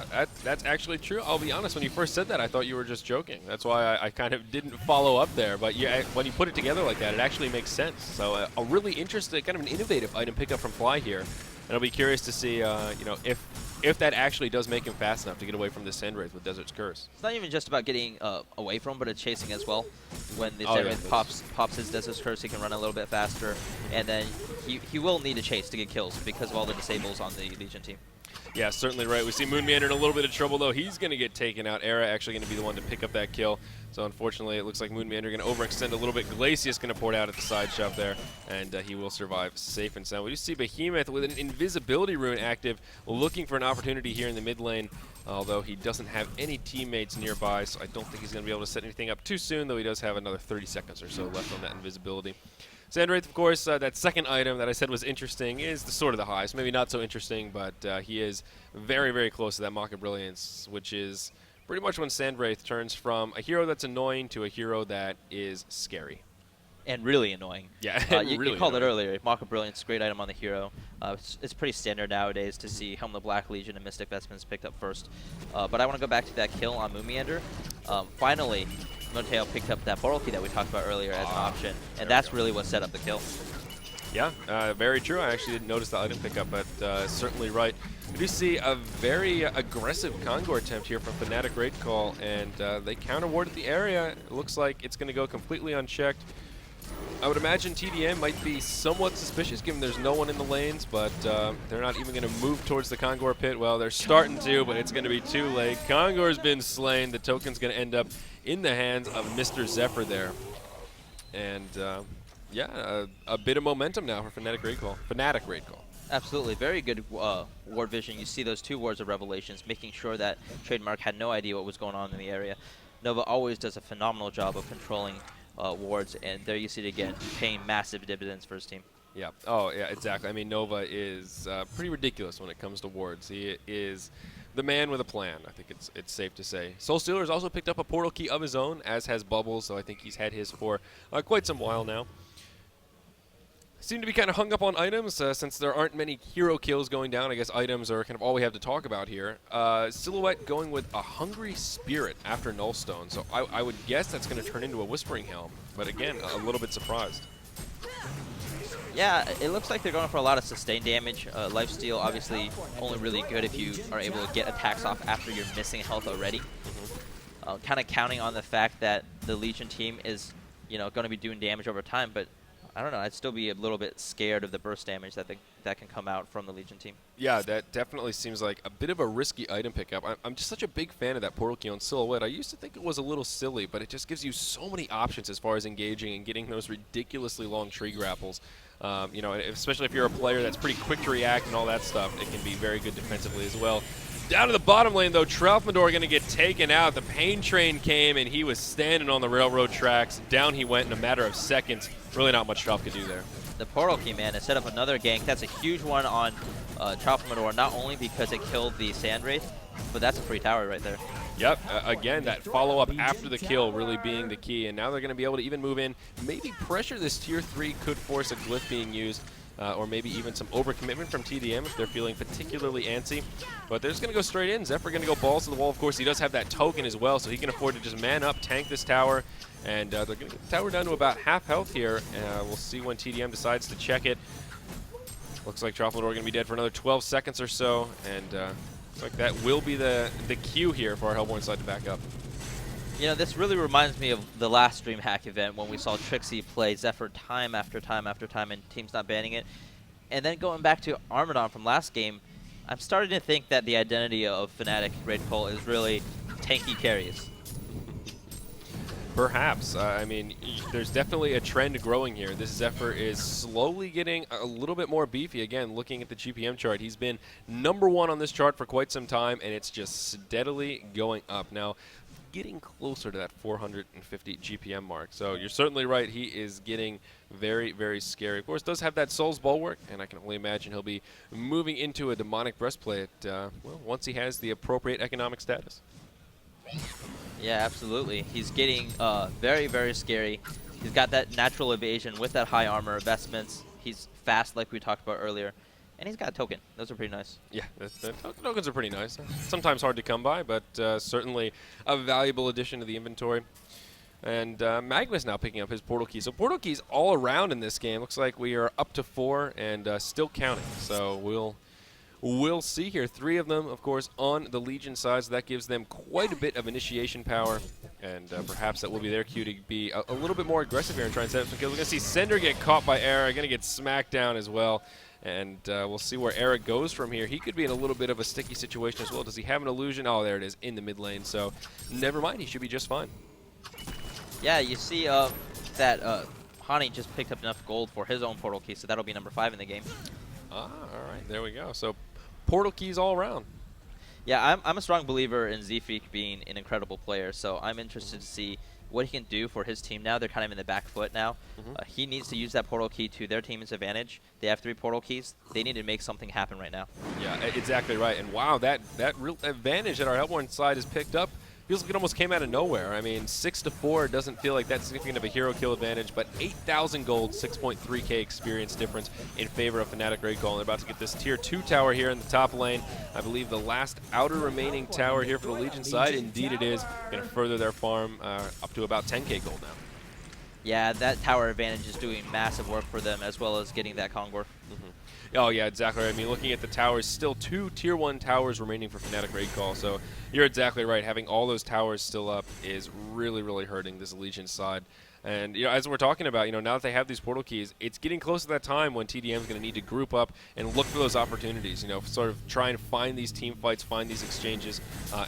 [SPEAKER 1] that's actually true. I'll be honest, when you first said that, I thought you were just joking. That's why I kind of didn't follow up there. But yeah, when you put it together like that, it actually makes sense. So a really interesting, kind of an innovative item pickup from Fly here. And I'll be curious to see, you know, if that actually does make him fast enough to get away from the Sandwraith with Desert's Curse.
[SPEAKER 2] It's not even just about getting away from, but it's chasing as well. When the Sandwraith pops his Desert's Curse, he can run a little bit faster, and then he will need a chase to get kills because of all the disables on the Legion team.
[SPEAKER 1] Yeah, certainly right. We see Moonmeander in a little bit of trouble, though. He's going to get taken out. Era actually going to be the one to pick up that kill. So unfortunately, it looks like Moonmeander going to overextend a little bit. Glacius going to port out at the side shop there, and he will survive safe and sound. We do see Behemoth with an invisibility rune active, looking for an opportunity here in the mid lane, although he doesn't have any teammates nearby, so I don't think he's going to be able to set anything up too soon, though he does have another 30 seconds or so left on that invisibility. Sandwraith, of course, that second item that I said was interesting is the Sword of the Highest. Maybe not so interesting, but he is very, very close to that Mock of Brilliance, which is pretty much when Sandwraith turns from a hero that's annoying to a hero that is scary.
[SPEAKER 2] And really annoying.
[SPEAKER 1] Yeah,
[SPEAKER 2] you called it earlier. Mock of Brilliance, great item on the hero. It's pretty standard nowadays to see Helm of the Black Legion and Mystic Vestments picked up first. But I want to go back to that kill on Moonmeander. Finally, Noteo picked up that portal key that we talked about earlier as an option, and that's really what set up the kill.
[SPEAKER 1] Yeah, very true. I actually didn't notice the item pickup, but certainly right. We do see a very aggressive Kongor attempt here from Fnatic Raid Call, and they counter-warded the area. It looks like it's going to go completely unchecked. I would imagine TDM might be somewhat suspicious given there's no one in the lanes, but they're not even going to move towards the Kongor pit. Well, they're starting to, but it's going to be too late. Kongor's been slain. The token's going to end up in the hands of Mr. Zephyr there. And yeah, a bit of momentum now for Fnatic Raid Call.
[SPEAKER 2] Absolutely. Very good ward vision. You see those two wards of Revelations, making sure that Trademark had no idea what was going on in the area. Nova always does a phenomenal job of controlling wards, and there you see it again, paying massive dividends for his team.
[SPEAKER 1] Yeah. Oh, yeah, exactly. I mean, Nova is pretty ridiculous when it comes to wards. He is the man with a plan, I think it's safe to say. Soul Stealer has also picked up a portal key of his own, as has Bubbles, so I think he's had his for quite some while now. Seem to be kind of hung up on items since there aren't many hero kills going down. I guess items are kind of all we have to talk about here. Silhouette going with a Hungry Spirit after Nullstone, so I would guess that's going to turn into a Whispering Helm, but again, a little bit surprised.
[SPEAKER 2] Yeah, it looks like they're going for a lot of sustained damage. Lifesteal obviously only really good if you are able to get attacks off after you're missing health already. Kind of counting on the fact that the Legion team is, going to be doing damage over time, but I don't know. I'd still be a little bit scared of the burst damage that can come out from the Legion team.
[SPEAKER 1] Yeah, that definitely seems like a bit of a risky item pickup. I'm just such a big fan of that portal key on Silhouette. I used to think it was a little silly, but it just gives you so many options as far as engaging and getting those ridiculously long tree grapples. Especially if you're a player that's pretty quick to react and all that stuff, it can be very good defensively as well. Down to the bottom lane, though, Tralfmador going to get taken out. The pain train came, and he was standing on the railroad tracks. Down he went in a matter of seconds. Really not much Tralf could do there.
[SPEAKER 2] The portal key, man, has set up another gank. That's a huge one on Tralfmador, not only because it killed the Sandwraith, but that's a free tower right there.
[SPEAKER 1] Yep, again, that follow-up after the kill really being the key, and now they're going to be able to even move in, maybe pressure this Tier 3, could force a glyph being used, or maybe even some overcommitment from TDM if they're feeling particularly antsy. But they're just going to go straight in. Zephyr going to go balls to the wall. Of course, he does have that token as well, so he can afford to just man up, tank this tower, and they're going to get the tower down to about half health here. We'll see when TDM decides to check it. Looks like Tralfmador going to be dead for another 12 seconds or so, and looks like that will be the cue here for our Hellborn side to back up.
[SPEAKER 2] This really reminds me of the last DreamHack event when we saw Trixie play Zephyr time after time after time and teams not banning it. And then going back to Armadon from last game, I'm starting to think that the identity of Fnatic Raid Call is really tanky carries.
[SPEAKER 1] Perhaps. I mean, there's definitely a trend growing here. This Zephyr is slowly getting a little bit more beefy. Again, looking at the GPM chart, he's been #1 on this chart for quite some time, and it's just steadily going up. Now, getting closer to that 450 GPM mark. So you're certainly right. He is getting very, very scary. Of course, does have that Soul's Bulwark, and I can only imagine he'll be moving into a demonic breastplate well, once he has the appropriate economic status.
[SPEAKER 2] Yeah, absolutely. He's getting very, very scary. He's got that natural evasion with that high armor investments. He's fast, like we talked about earlier. And he's got a token. Those are pretty nice.
[SPEAKER 1] Yeah, the tokens are pretty nice. Sometimes hard to come by, but certainly a valuable addition to the inventory. And Magma's now picking up his portal key. So portal keys all around in this game. Looks like we are up to 4 and still counting. So we'll see here. 3 of them, of course, on the Legion side. So that gives them quite a bit of initiation power. And perhaps that will be their cue to be a little bit more aggressive here and try and set up some kills. We're going to see Sender get caught by Era. Going to get smacked down as well. And we'll see where Era goes from here. He could be in a little bit of a sticky situation as well. Does he have an illusion? Oh, there it is, in the mid lane. So never mind. He should be just fine.
[SPEAKER 2] Yeah, you see that Hani just picked up enough gold for his own portal key, so that'll be number 5 in the game.
[SPEAKER 1] Ah, all right. There we go. So portal keys all around.
[SPEAKER 2] Yeah, I'm a strong believer in Zefeek being an incredible player, so I'm interested to see what he can do for his team now. They're kind of in the back foot now. He needs to use that portal key to their team's advantage. They have 3 portal keys. They need to make something happen right now. Yeah,
[SPEAKER 1] exactly right. And wow, that real advantage that our Hellborn side has picked up feels like it almost came out of nowhere. I mean, 6-4 doesn't feel like that significant of a hero kill advantage, but 8,000 gold, 6.3k experience difference in favor of Fnatic Raid Call. And they're about to get this tier 2 tower here in the top lane. I believe the last outer remaining tower here for the Legion side. Indeed it is. Going to further their farm up to about 10k gold now.
[SPEAKER 2] Yeah, that tower advantage is doing massive work for them, as well as getting that Conquer.
[SPEAKER 1] Oh, yeah, exactly right. I mean, looking at the towers, still 2 tier 1 towers remaining for Fnatic Raid Call. So you're exactly right. Having all those towers still up is really, really hurting this Legion side. And, you know, as we're talking about, you know, now that they have these portal keys, it's getting close to that time when TDM is going to need to group up and look for those opportunities, you know, sort of try and find these team fights, find these exchanges,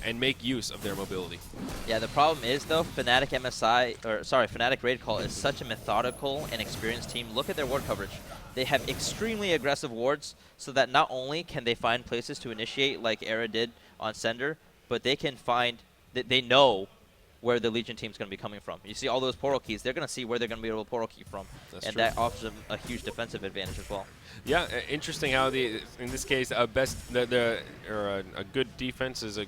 [SPEAKER 1] and make use of their mobility.
[SPEAKER 2] Yeah, the problem is, though, Fnatic Raid Call is such a methodical and experienced team. Look at their ward coverage. They have extremely aggressive wards, so that not only can they find places to initiate like Era did on Sender, but they can find, they know where the Legion team is going to be coming from. You see all those portal keys, they're going to see where they're going to be able to portal key from.
[SPEAKER 1] That's
[SPEAKER 2] and
[SPEAKER 1] true.
[SPEAKER 2] That offers them a huge defensive advantage as well.
[SPEAKER 1] Yeah, interesting how in this case a good defense is a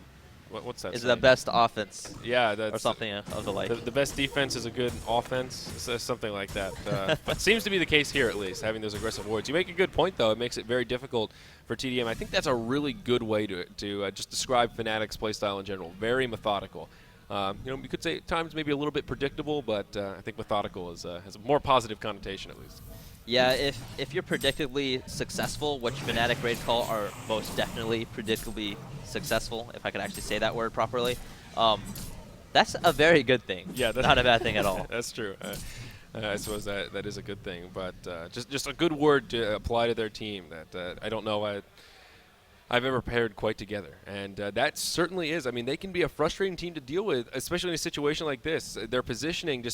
[SPEAKER 1] what's that?
[SPEAKER 2] Is the best offense?
[SPEAKER 1] Yeah, that's
[SPEAKER 2] or something of the like.
[SPEAKER 1] The best defense is a good offense, something like that. But seems to be the case here at least, having those aggressive wards. You make a good point though. It makes it very difficult for TDM. I think that's a really good way to just describe Fnatic's playstyle in general. Very methodical. You know, you could say at times maybe a little bit predictable, but I think methodical has a more positive connotation at least.
[SPEAKER 2] Yeah, if you're predictably successful, which Fnatic Raid Call are most definitely predictably successful, if I could actually say that word properly, that's a very good thing.
[SPEAKER 1] Yeah, that's
[SPEAKER 2] not a bad thing at all.
[SPEAKER 1] That's true. I suppose that is a good thing, but just a good word to apply to their team that I don't know I've ever paired quite together. And that certainly is. I mean, they can be a frustrating team to deal with, especially in a situation like this. Their positioning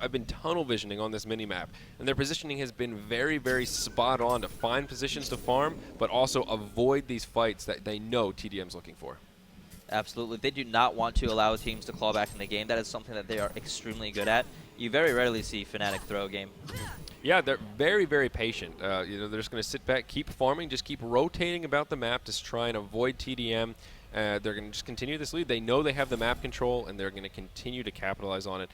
[SPEAKER 1] I've been tunnel visioning on this mini-map, and their positioning has been very, very spot on to find positions to farm, but also avoid these fights that they know TDM's looking for.
[SPEAKER 2] Absolutely. They do not want to allow teams to claw back in the game. That is something that they are extremely good at. You very rarely see Fnatic throw a game.
[SPEAKER 1] Yeah, they're very, very patient. You know, they're just going to sit back, keep farming, just keep rotating about the map to try and avoid TDM. They're going to just continue this lead. They know they have the map control, and they're going to continue to capitalize on it.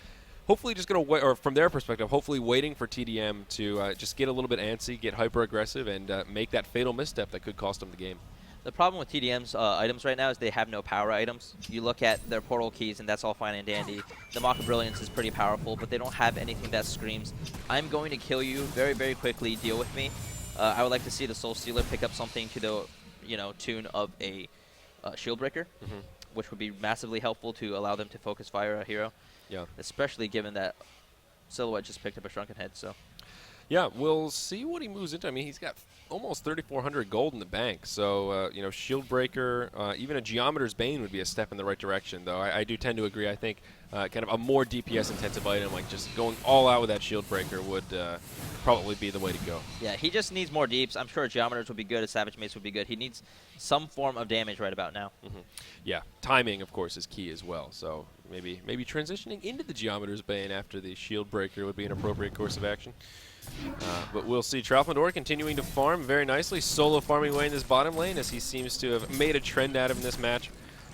[SPEAKER 1] Hopefully just going to wait, or from their perspective, hopefully waiting for TDM to just get a little bit antsy, get hyper-aggressive, and make that fatal misstep that could cost them the game.
[SPEAKER 2] The problem with TDM's items right now is they have no power items. You look at their portal keys, and that's all fine and dandy. The Mock of Brilliance is pretty powerful, but they don't have anything that screams, I'm going to kill you very, very quickly, deal with me. I would like to see the Soul Stealer pick up something to the tune of a Shield Breaker, which would be massively helpful to allow them to focus fire a hero.
[SPEAKER 1] Yeah.
[SPEAKER 2] Especially given that Silhouette just picked up a Shrunken Head, so.
[SPEAKER 1] Yeah, we'll see what he moves into. I mean, he's got almost 3,400 gold in the bank. So, you know, Shield Breaker, even a Geometer's Bane would be a step in the right direction, though. I do tend to agree. I think kind of a more DPS-intensive item, like just going all out with that Shield Breaker would probably be the way to go.
[SPEAKER 2] Yeah, he just needs more deeps. I'm sure Geometers would be good. A Savage Mace would be good. He needs some form of damage right about now.
[SPEAKER 1] Yeah, timing, of course, is key as well. So maybe transitioning into the Geometer's Bane after the Shield Breaker would be an appropriate course of action. But we'll see. Tralfmador continuing to farm very nicely, solo farming away in this bottom lane as he seems to have made a trend out of in this match.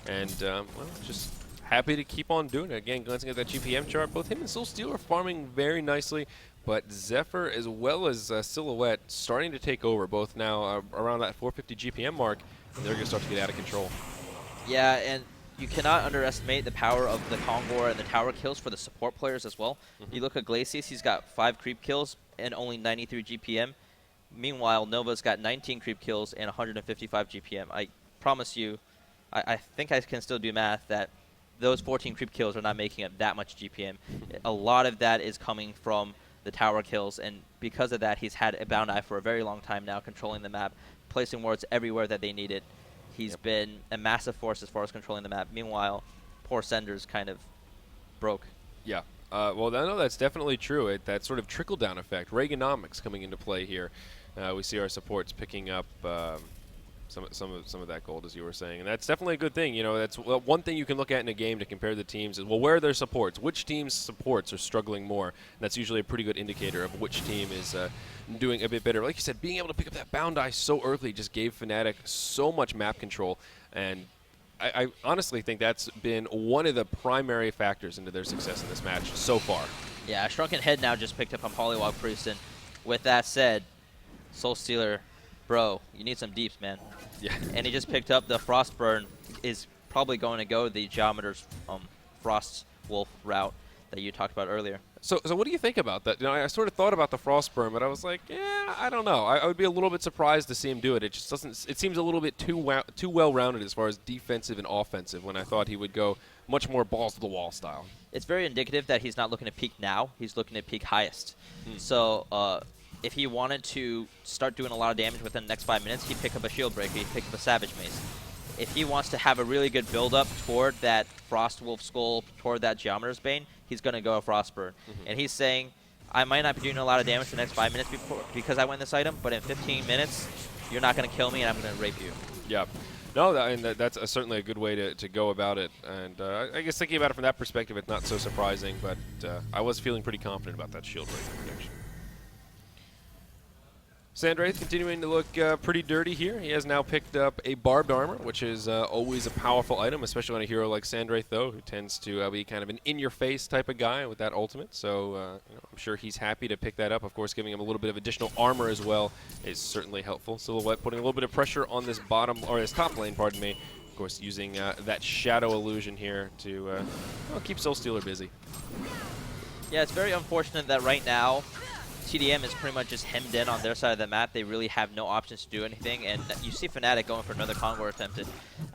[SPEAKER 1] And, well, just happy to keep on doing it. Again, glancing at that GPM chart, both him and Soulsteel are farming very nicely, but Zephyr as well as Silhouette starting to take over, both now around that 450 GPM mark, and they're going to start to get out of control.
[SPEAKER 2] Yeah, and you cannot underestimate the power of the Kongor and the tower kills for the support players as well. You look at Glacius, he's got 5 creep kills and only 93 GPM. Meanwhile, Nova's got 19 creep kills and 155 GPM. I promise you, I think I can still do math, that those 14 creep kills are not making up that much GPM. A lot of that is coming from the tower kills, and because of that, he's had a Bound Eye for a very long time now, controlling the map, placing wards everywhere that they need it. He's been a massive force as far as controlling the map. Meanwhile, poor Sender's kind of broke.
[SPEAKER 1] Yeah. Well, no, that's definitely true. That sort of trickle-down effect, Reaganomics coming into play here. We see our supports picking up some of that gold, as you were saying, and that's definitely a good thing. You know, that's one thing you can look at in a game to compare the teams is, well, where are their supports? Which team's supports are struggling more? And that's usually a pretty good indicator of which team is doing a bit better. Like you said, being able to pick up that Bound Eye so early just gave Fnatic so much map control, and I honestly think that's been one of the primary factors into their success in this match so far.
[SPEAKER 2] Yeah, Shrunken Head now just picked up on Polywog Priest, and with that said, Soulstealer, bro, you need some deeps, man.
[SPEAKER 1] Yeah.
[SPEAKER 2] And he just picked up the Frostburn, is probably going to go the Geometer's Frost Wolf route that you talked about earlier.
[SPEAKER 1] So what do you think about that? You know, I sort of thought about the Frostburn, but I was like, yeah, I don't know. I would be a little bit surprised to see him do it. It just doesn't. It seems a little bit too well-rounded as far as defensive and offensive, when I thought he would go much more balls to the wall style.
[SPEAKER 2] It's very indicative that he's not looking to peak now. He's looking to peak highest. So if he wanted to start doing a lot of damage within the next 5 minutes, he'd pick up a Shield Breaker, he'd pick up a Savage Mace. If he wants to have a really good build-up toward that Frost Wolf Skull, toward that Geometer's Bane, he's going to go a Frostburn. And he's saying, I might not be doing a lot of damage for the next 5 minutes because I win this item, but in 15 minutes, you're not going to kill me and I'm going to rape you.
[SPEAKER 1] Yeah. No, that's certainly a good way to go about it. And I guess thinking about it from that perspective, it's not so surprising, but I was feeling pretty confident about that Shield Breaker prediction. Sandwraith continuing to look pretty dirty here. He has now picked up a Barbed Armor, which is always a powerful item, especially on a hero like Sandwraith, though, who tends to be kind of an in-your-face type of guy with that ultimate. So you know, I'm sure he's happy to pick that up. Of course, giving him a little bit of additional armor as well is certainly helpful. Silhouette putting a little bit of pressure on this bottom, or this top lane, pardon me. Of course, using that Shadow Illusion here to keep Soulstealer busy.
[SPEAKER 2] Yeah, it's very unfortunate that right now TDM is pretty much just hemmed in on their side of the map. They really have no options to do anything, and you see Fnatic going for another Kongor attempt.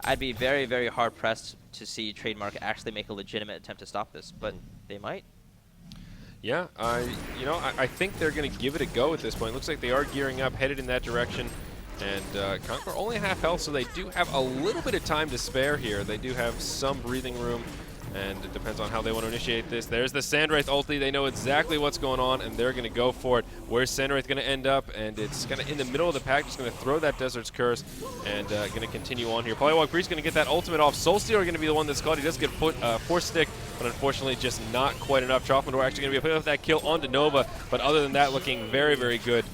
[SPEAKER 2] I'd be very, very hard-pressed to see Trademark actually make a legitimate attempt to stop this, but they might.
[SPEAKER 1] Yeah, I think they're going to give it a go at this point. Looks like they are gearing up, headed in that direction. And Conquer only half health, so they do have a little bit of time to spare here. They do have some breathing room, and it depends on how they want to initiate this. There's the Sandwraith ulti. They know exactly what's going on, and they're going to go for it. Where's Sandwraith going to end up? And it's kind of in the middle of the pack, just going to throw that Desert's Curse, and going to continue on here. Polywog Priest going to get that ultimate off. Soulstealer going to be the one that's caught. He does get Force Stick, but unfortunately just not quite enough. Tralfmador actually going to be able to put up that kill onto Nova, but other than that, looking very, very good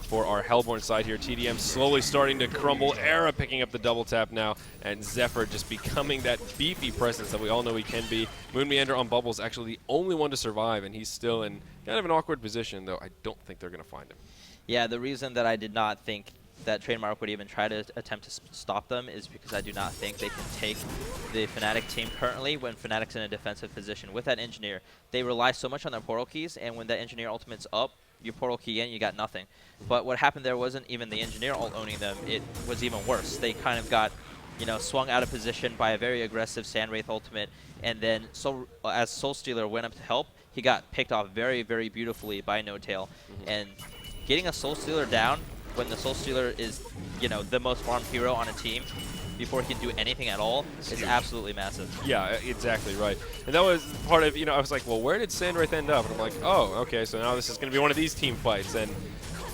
[SPEAKER 1] for our Hellborn side here. TDM slowly starting to crumble. Era picking up the double tap now, and Zephyr just becoming that beefy presence that we all know he can be. Moon Meander on Bubbles actually the only one to survive, and he's still in kind of an awkward position, though I don't think they're going to find him. Yeah,
[SPEAKER 2] the reason that I did not think that Trademark would even try to attempt to stop them is because I do not think they can take the Fnatic team currently when Fnatic's in a defensive position. With that Engineer, they rely so much on their portal keys, and when that Engineer ultimate's up, you portal key in, you got nothing. But what happened there wasn't even the Engineer ult owning them, it was even worse. They kind of got, swung out of position by a very aggressive Sandwraith ultimate, and then as Soulstealer went up to help, he got picked off very, very beautifully by No Tail. And getting a Soul Stealer down when the Soul Stealer is, you know, the most farmed hero on a team before he can do anything at all is absolutely massive.
[SPEAKER 1] Yeah, exactly right. And that was part of, you know, I was like, well, where did Sandwraith end up? And I'm like, oh, okay, so now this is going to be one of these team fights. And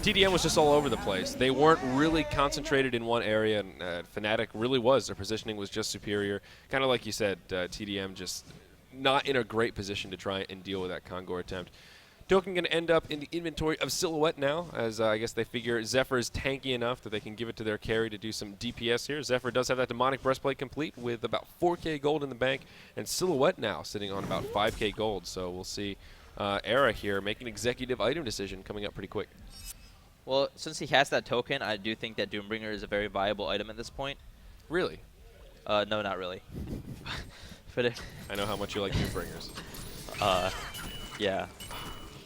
[SPEAKER 1] TDM was just all over the place. They weren't really concentrated in one area, and Fnatic really was. Their positioning was just superior. Kind of like you said, TDM just not in a great position to try and deal with that Kongor attempt. Token going to end up in the inventory of Silhouette now, as I guess they figure Zephyr is tanky enough that they can give it to their carry to do some DPS here. Zephyr does have that demonic breastplate complete with about 4k gold in the bank, and Silhouette now sitting on about 5k gold. So we'll see Era here make an executive item decision coming up pretty quick.
[SPEAKER 2] Well, since he has that token, I do think that Doombringer is a very viable item at this point.
[SPEAKER 1] Really?
[SPEAKER 2] No, not really. But
[SPEAKER 1] I know how much you like Doombringers.
[SPEAKER 2] Yeah.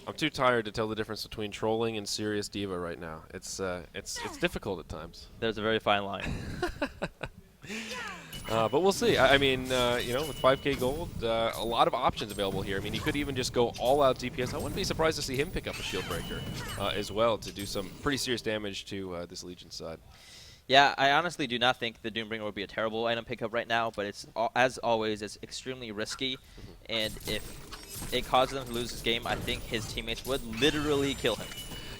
[SPEAKER 1] I'm too tired to tell the difference between trolling and serious diva right now. It's difficult at times.
[SPEAKER 2] There's a very fine line.
[SPEAKER 1] But we'll see. I mean, you know, with 5k gold, a lot of options available here. I mean, he could even just go all-out DPS. I wouldn't be surprised to see him pick up a Shield Breaker as well to do some pretty serious damage to this Legion side.
[SPEAKER 2] Yeah, I honestly do not think the Doombringer would be a terrible item pickup right now, but it's as always, it's extremely risky, and if it causes him to lose this game, I think his teammates would literally kill him.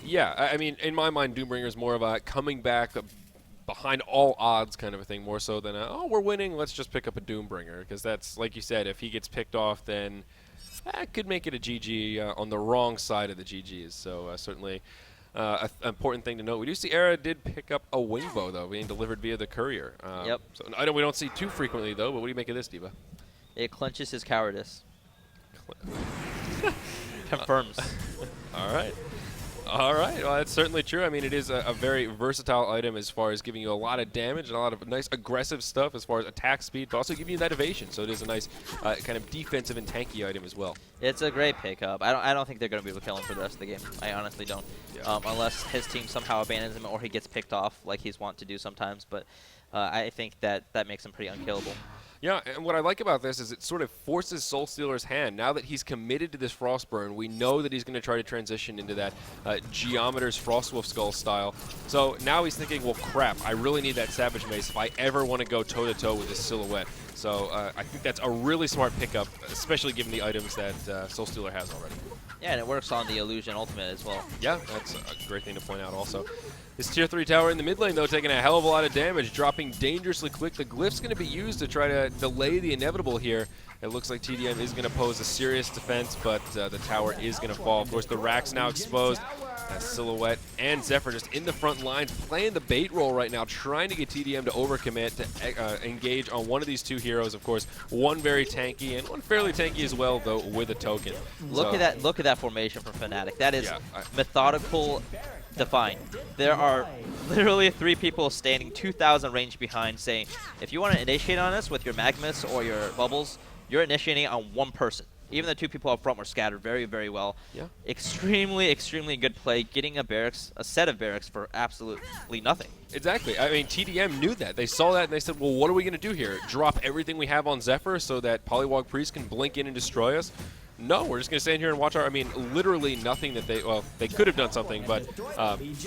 [SPEAKER 1] Yeah, I mean, in my mind, Doombringer is more of a coming back behind all odds kind of a thing, more so than oh, we're winning, let's just pick up a Doombringer, because that's, like you said, if he gets picked off, then that could make it a GG on the wrong side of the GGs. So certainly an important thing to note. We do see Era did pick up a Wingbow, though, being delivered via the courier.
[SPEAKER 2] Yep.
[SPEAKER 1] So I know we don't see too frequently, though, but what do you make of this, Diva?
[SPEAKER 2] It clenches his cowardice. Confirms.
[SPEAKER 1] All right. All right. Well, that's certainly true. I mean, it is a very versatile item as far as giving you a lot of damage and a lot of nice aggressive stuff as far as attack speed, but also giving you that evasion. So it is a nice kind of defensive and tanky item as well.
[SPEAKER 2] It's a great pickup. I don't think they're going to be able to kill him for the rest of the game. I honestly don't.
[SPEAKER 1] Yeah.
[SPEAKER 2] Unless his team somehow abandons him or he gets picked off like he's wont to do sometimes. But I think that makes him pretty unkillable.
[SPEAKER 1] Yeah, and what I like about this is it sort of forces Soul Stealer's hand. Now that he's committed to this Frostburn, we know that he's going to try to transition into that Geometer's Frostwolf Skull style. So now he's thinking, well, crap, I really need that Savage Mace if I ever want to go toe-to-toe with this Silhouette. So I think that's a really smart pickup, especially given the items that Soul Stealer has already.
[SPEAKER 2] Yeah, and it works on the Illusion Ultimate as well.
[SPEAKER 1] Yeah, that's a great thing to point out also. This Tier 3 tower in the mid lane, though, taking a hell of a lot of damage, dropping dangerously quick. The Glyph's going to be used to try to delay the inevitable here. It looks like TDM is going to pose a serious defense, but the tower is going to fall. Of course, the Rack's now exposed. Silhouette and Zephyr just in the front lines, playing the bait role right now, trying to get TDM to overcommit, to engage on one of these two heroes. Of course, one very tanky and one fairly tanky as well, though, with a token.
[SPEAKER 2] Look at that formation from Fnatic. That is methodical, defined. There are literally 3 people standing 2,000 range behind, saying, if you want to initiate on us with your Magmas or your Bubbles, you're initiating on one person. Even the 2 people up front were scattered very, very well.
[SPEAKER 1] Yeah.
[SPEAKER 2] Extremely, extremely good play, getting a set of barracks for absolutely nothing.
[SPEAKER 1] Exactly. I mean, TDM knew that. They saw that and they said, well, what are we going to do here? Drop everything we have on Zephyr so that Polywog Priest can blink in and destroy us? No, we're just going to stand here and watch our, I mean, literally nothing that they could have done something, but,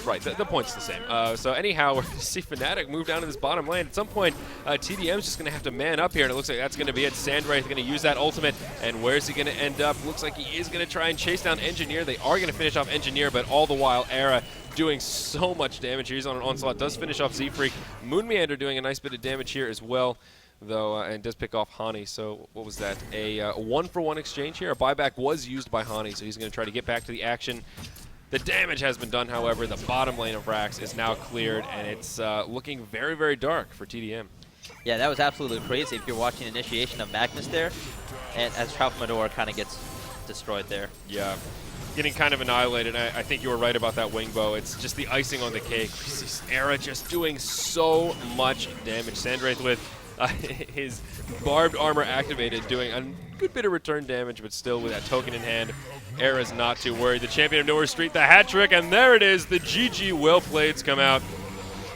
[SPEAKER 1] right, the point's the same. So anyhow, we're going to see Fnatic move down to this bottom lane. At some point, TDM's just going to have to man up here, and it looks like that's going to be it. Sandwraith going to use that ultimate, and where's he going to end up? Looks like he is going to try and chase down Engineer. They are going to finish off Engineer, but all the while, Era doing so much damage here. He's on an onslaught, does finish off Z-Freak. Moonmeander doing a nice bit of damage here as well, though, and does pick off Hani. So what was that? A 1-for-1 exchange here. A buyback was used by Hani, so he's going to try to get back to the action. The damage has been done, however. The bottom lane of Rax is now cleared, and it's looking very, very dark for TDM.
[SPEAKER 2] Yeah, that was absolutely crazy. If you're watching initiation of Magnus there, and as Tralfamador kind of gets destroyed there.
[SPEAKER 1] Yeah. Getting kind of annihilated. I think you were right about that Wingbow. It's just the icing on the cake. Era just doing so much damage. Sandwraith with his barbed armor activated, doing a good bit of return damage, but still with that token in hand, Era's not too worried. The champion of Nowhere Street, the hat trick, and there it is. The GG well playeds come out,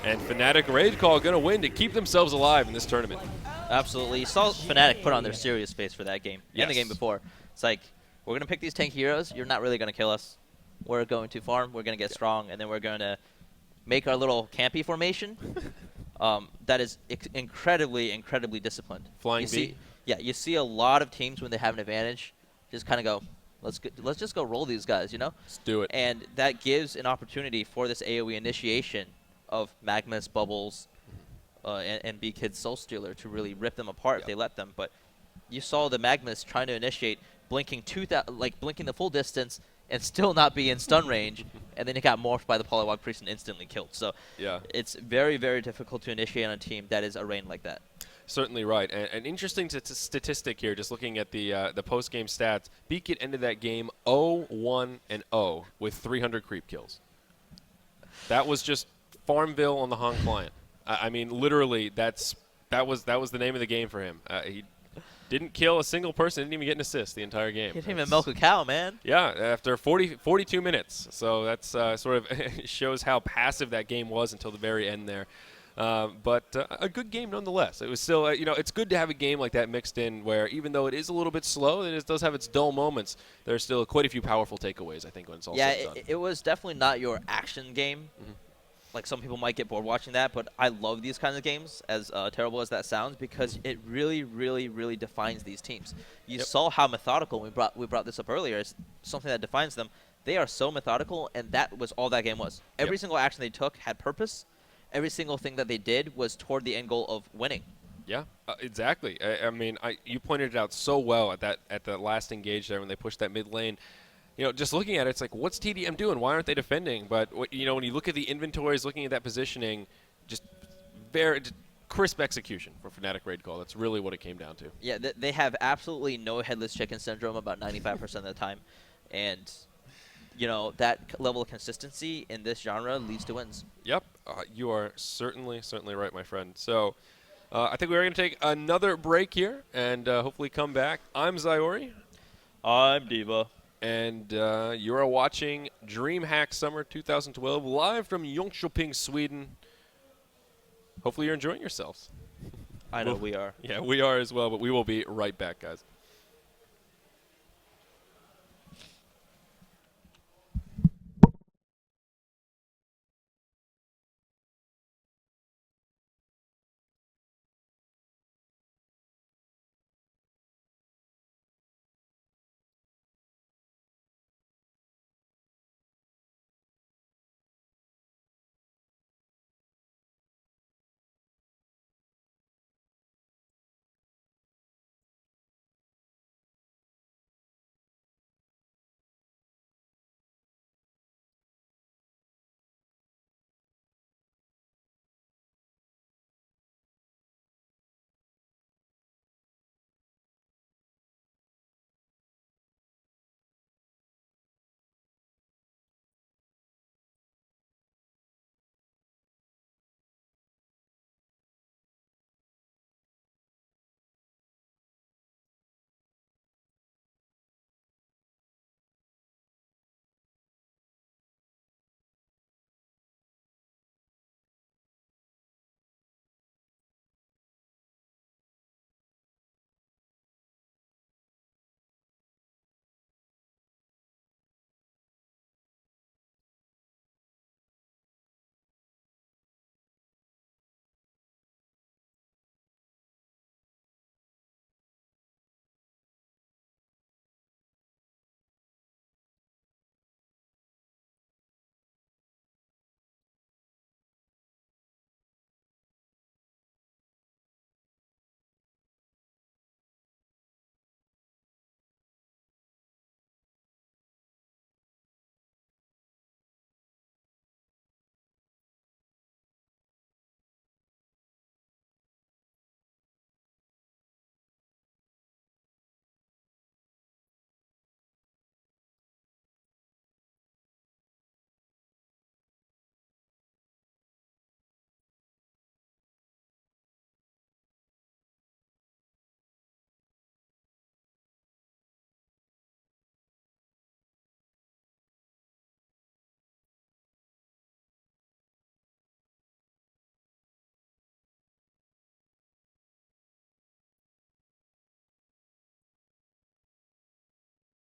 [SPEAKER 1] and Fnatic Rage Call going to win to keep themselves alive in this tournament.
[SPEAKER 2] Absolutely. You saw Fnatic put on their serious face for that game and the game before. It's like, we're going to pick these tank heroes. You're not really going to kill us. We're going to farm. We're going to get strong. And then we're going to make our little campy formation. That is incredibly, incredibly disciplined.
[SPEAKER 1] Flying V?
[SPEAKER 2] Yeah, you see a lot of teams when they have an advantage just kind of go, let's just go roll these guys, you know?
[SPEAKER 1] Let's do it.
[SPEAKER 2] And that gives an opportunity for this AoE initiation of Magmus, Bubbles, and B-Kid's Soul Stealer to really rip them apart if they let them. But you saw the Magmus trying to initiate, blinking blinking the full distance and still not be in stun range, and then it got morphed by the Polywog Priest and instantly killed. So it's very, very difficult to initiate on a team that is arrayed like that.
[SPEAKER 1] Certainly right. An interesting statistic here, just looking at the post-game stats, B-Kid ended that game 0-1-0 with 300 creep kills. That was just Farmville on the Han client. I mean, literally, that was the name of the game for him. He didn't kill a single person, didn't even get an assist the entire game.
[SPEAKER 2] He didn't even milk a cow, man.
[SPEAKER 1] Yeah, after 42 minutes. So that's sort of shows how passive that game was until the very end there. But a good game nonetheless. It was still, it's good to have a game like that mixed in where even though it is a little bit slow, it does have its dull moments. There's still quite a few powerful takeaways, I think, when it's all said and done.
[SPEAKER 2] Yeah, it was definitely not your action game.
[SPEAKER 1] Mm-hmm.
[SPEAKER 2] Like some people might get bored watching that, but I love these kinds of games, as terrible as that sounds, because it really, really, really defines these teams. You saw how methodical, we brought this up earlier, is something that defines them. They are so methodical, and that was all that game was. Every single action they took had purpose. Every single thing that they did was toward the end goal of winning. Yeah,
[SPEAKER 1] exactly. I mean, you pointed it out so well at the last engage there when they pushed that mid lane. Just looking at it, it's like, what's TDM doing? Why aren't they defending? But when you look at the inventories, looking at that positioning, just very crisp execution for Fnatic raid call. That's really what it came down to.
[SPEAKER 2] Yeah, they have absolutely no headless chicken syndrome about 95% of the time, and that level of consistency in this genre leads to wins.
[SPEAKER 1] Yep, you are certainly right, my friend. So I think we're going to take another break here and hopefully come back. I'm Zyori.
[SPEAKER 2] I'm Diva.
[SPEAKER 1] And you are watching DreamHack Summer 2012 live from Jönköping, Sweden. Hopefully you're enjoying yourselves.
[SPEAKER 2] I know we are.
[SPEAKER 1] Yeah, we are as well, but we will be right back, guys.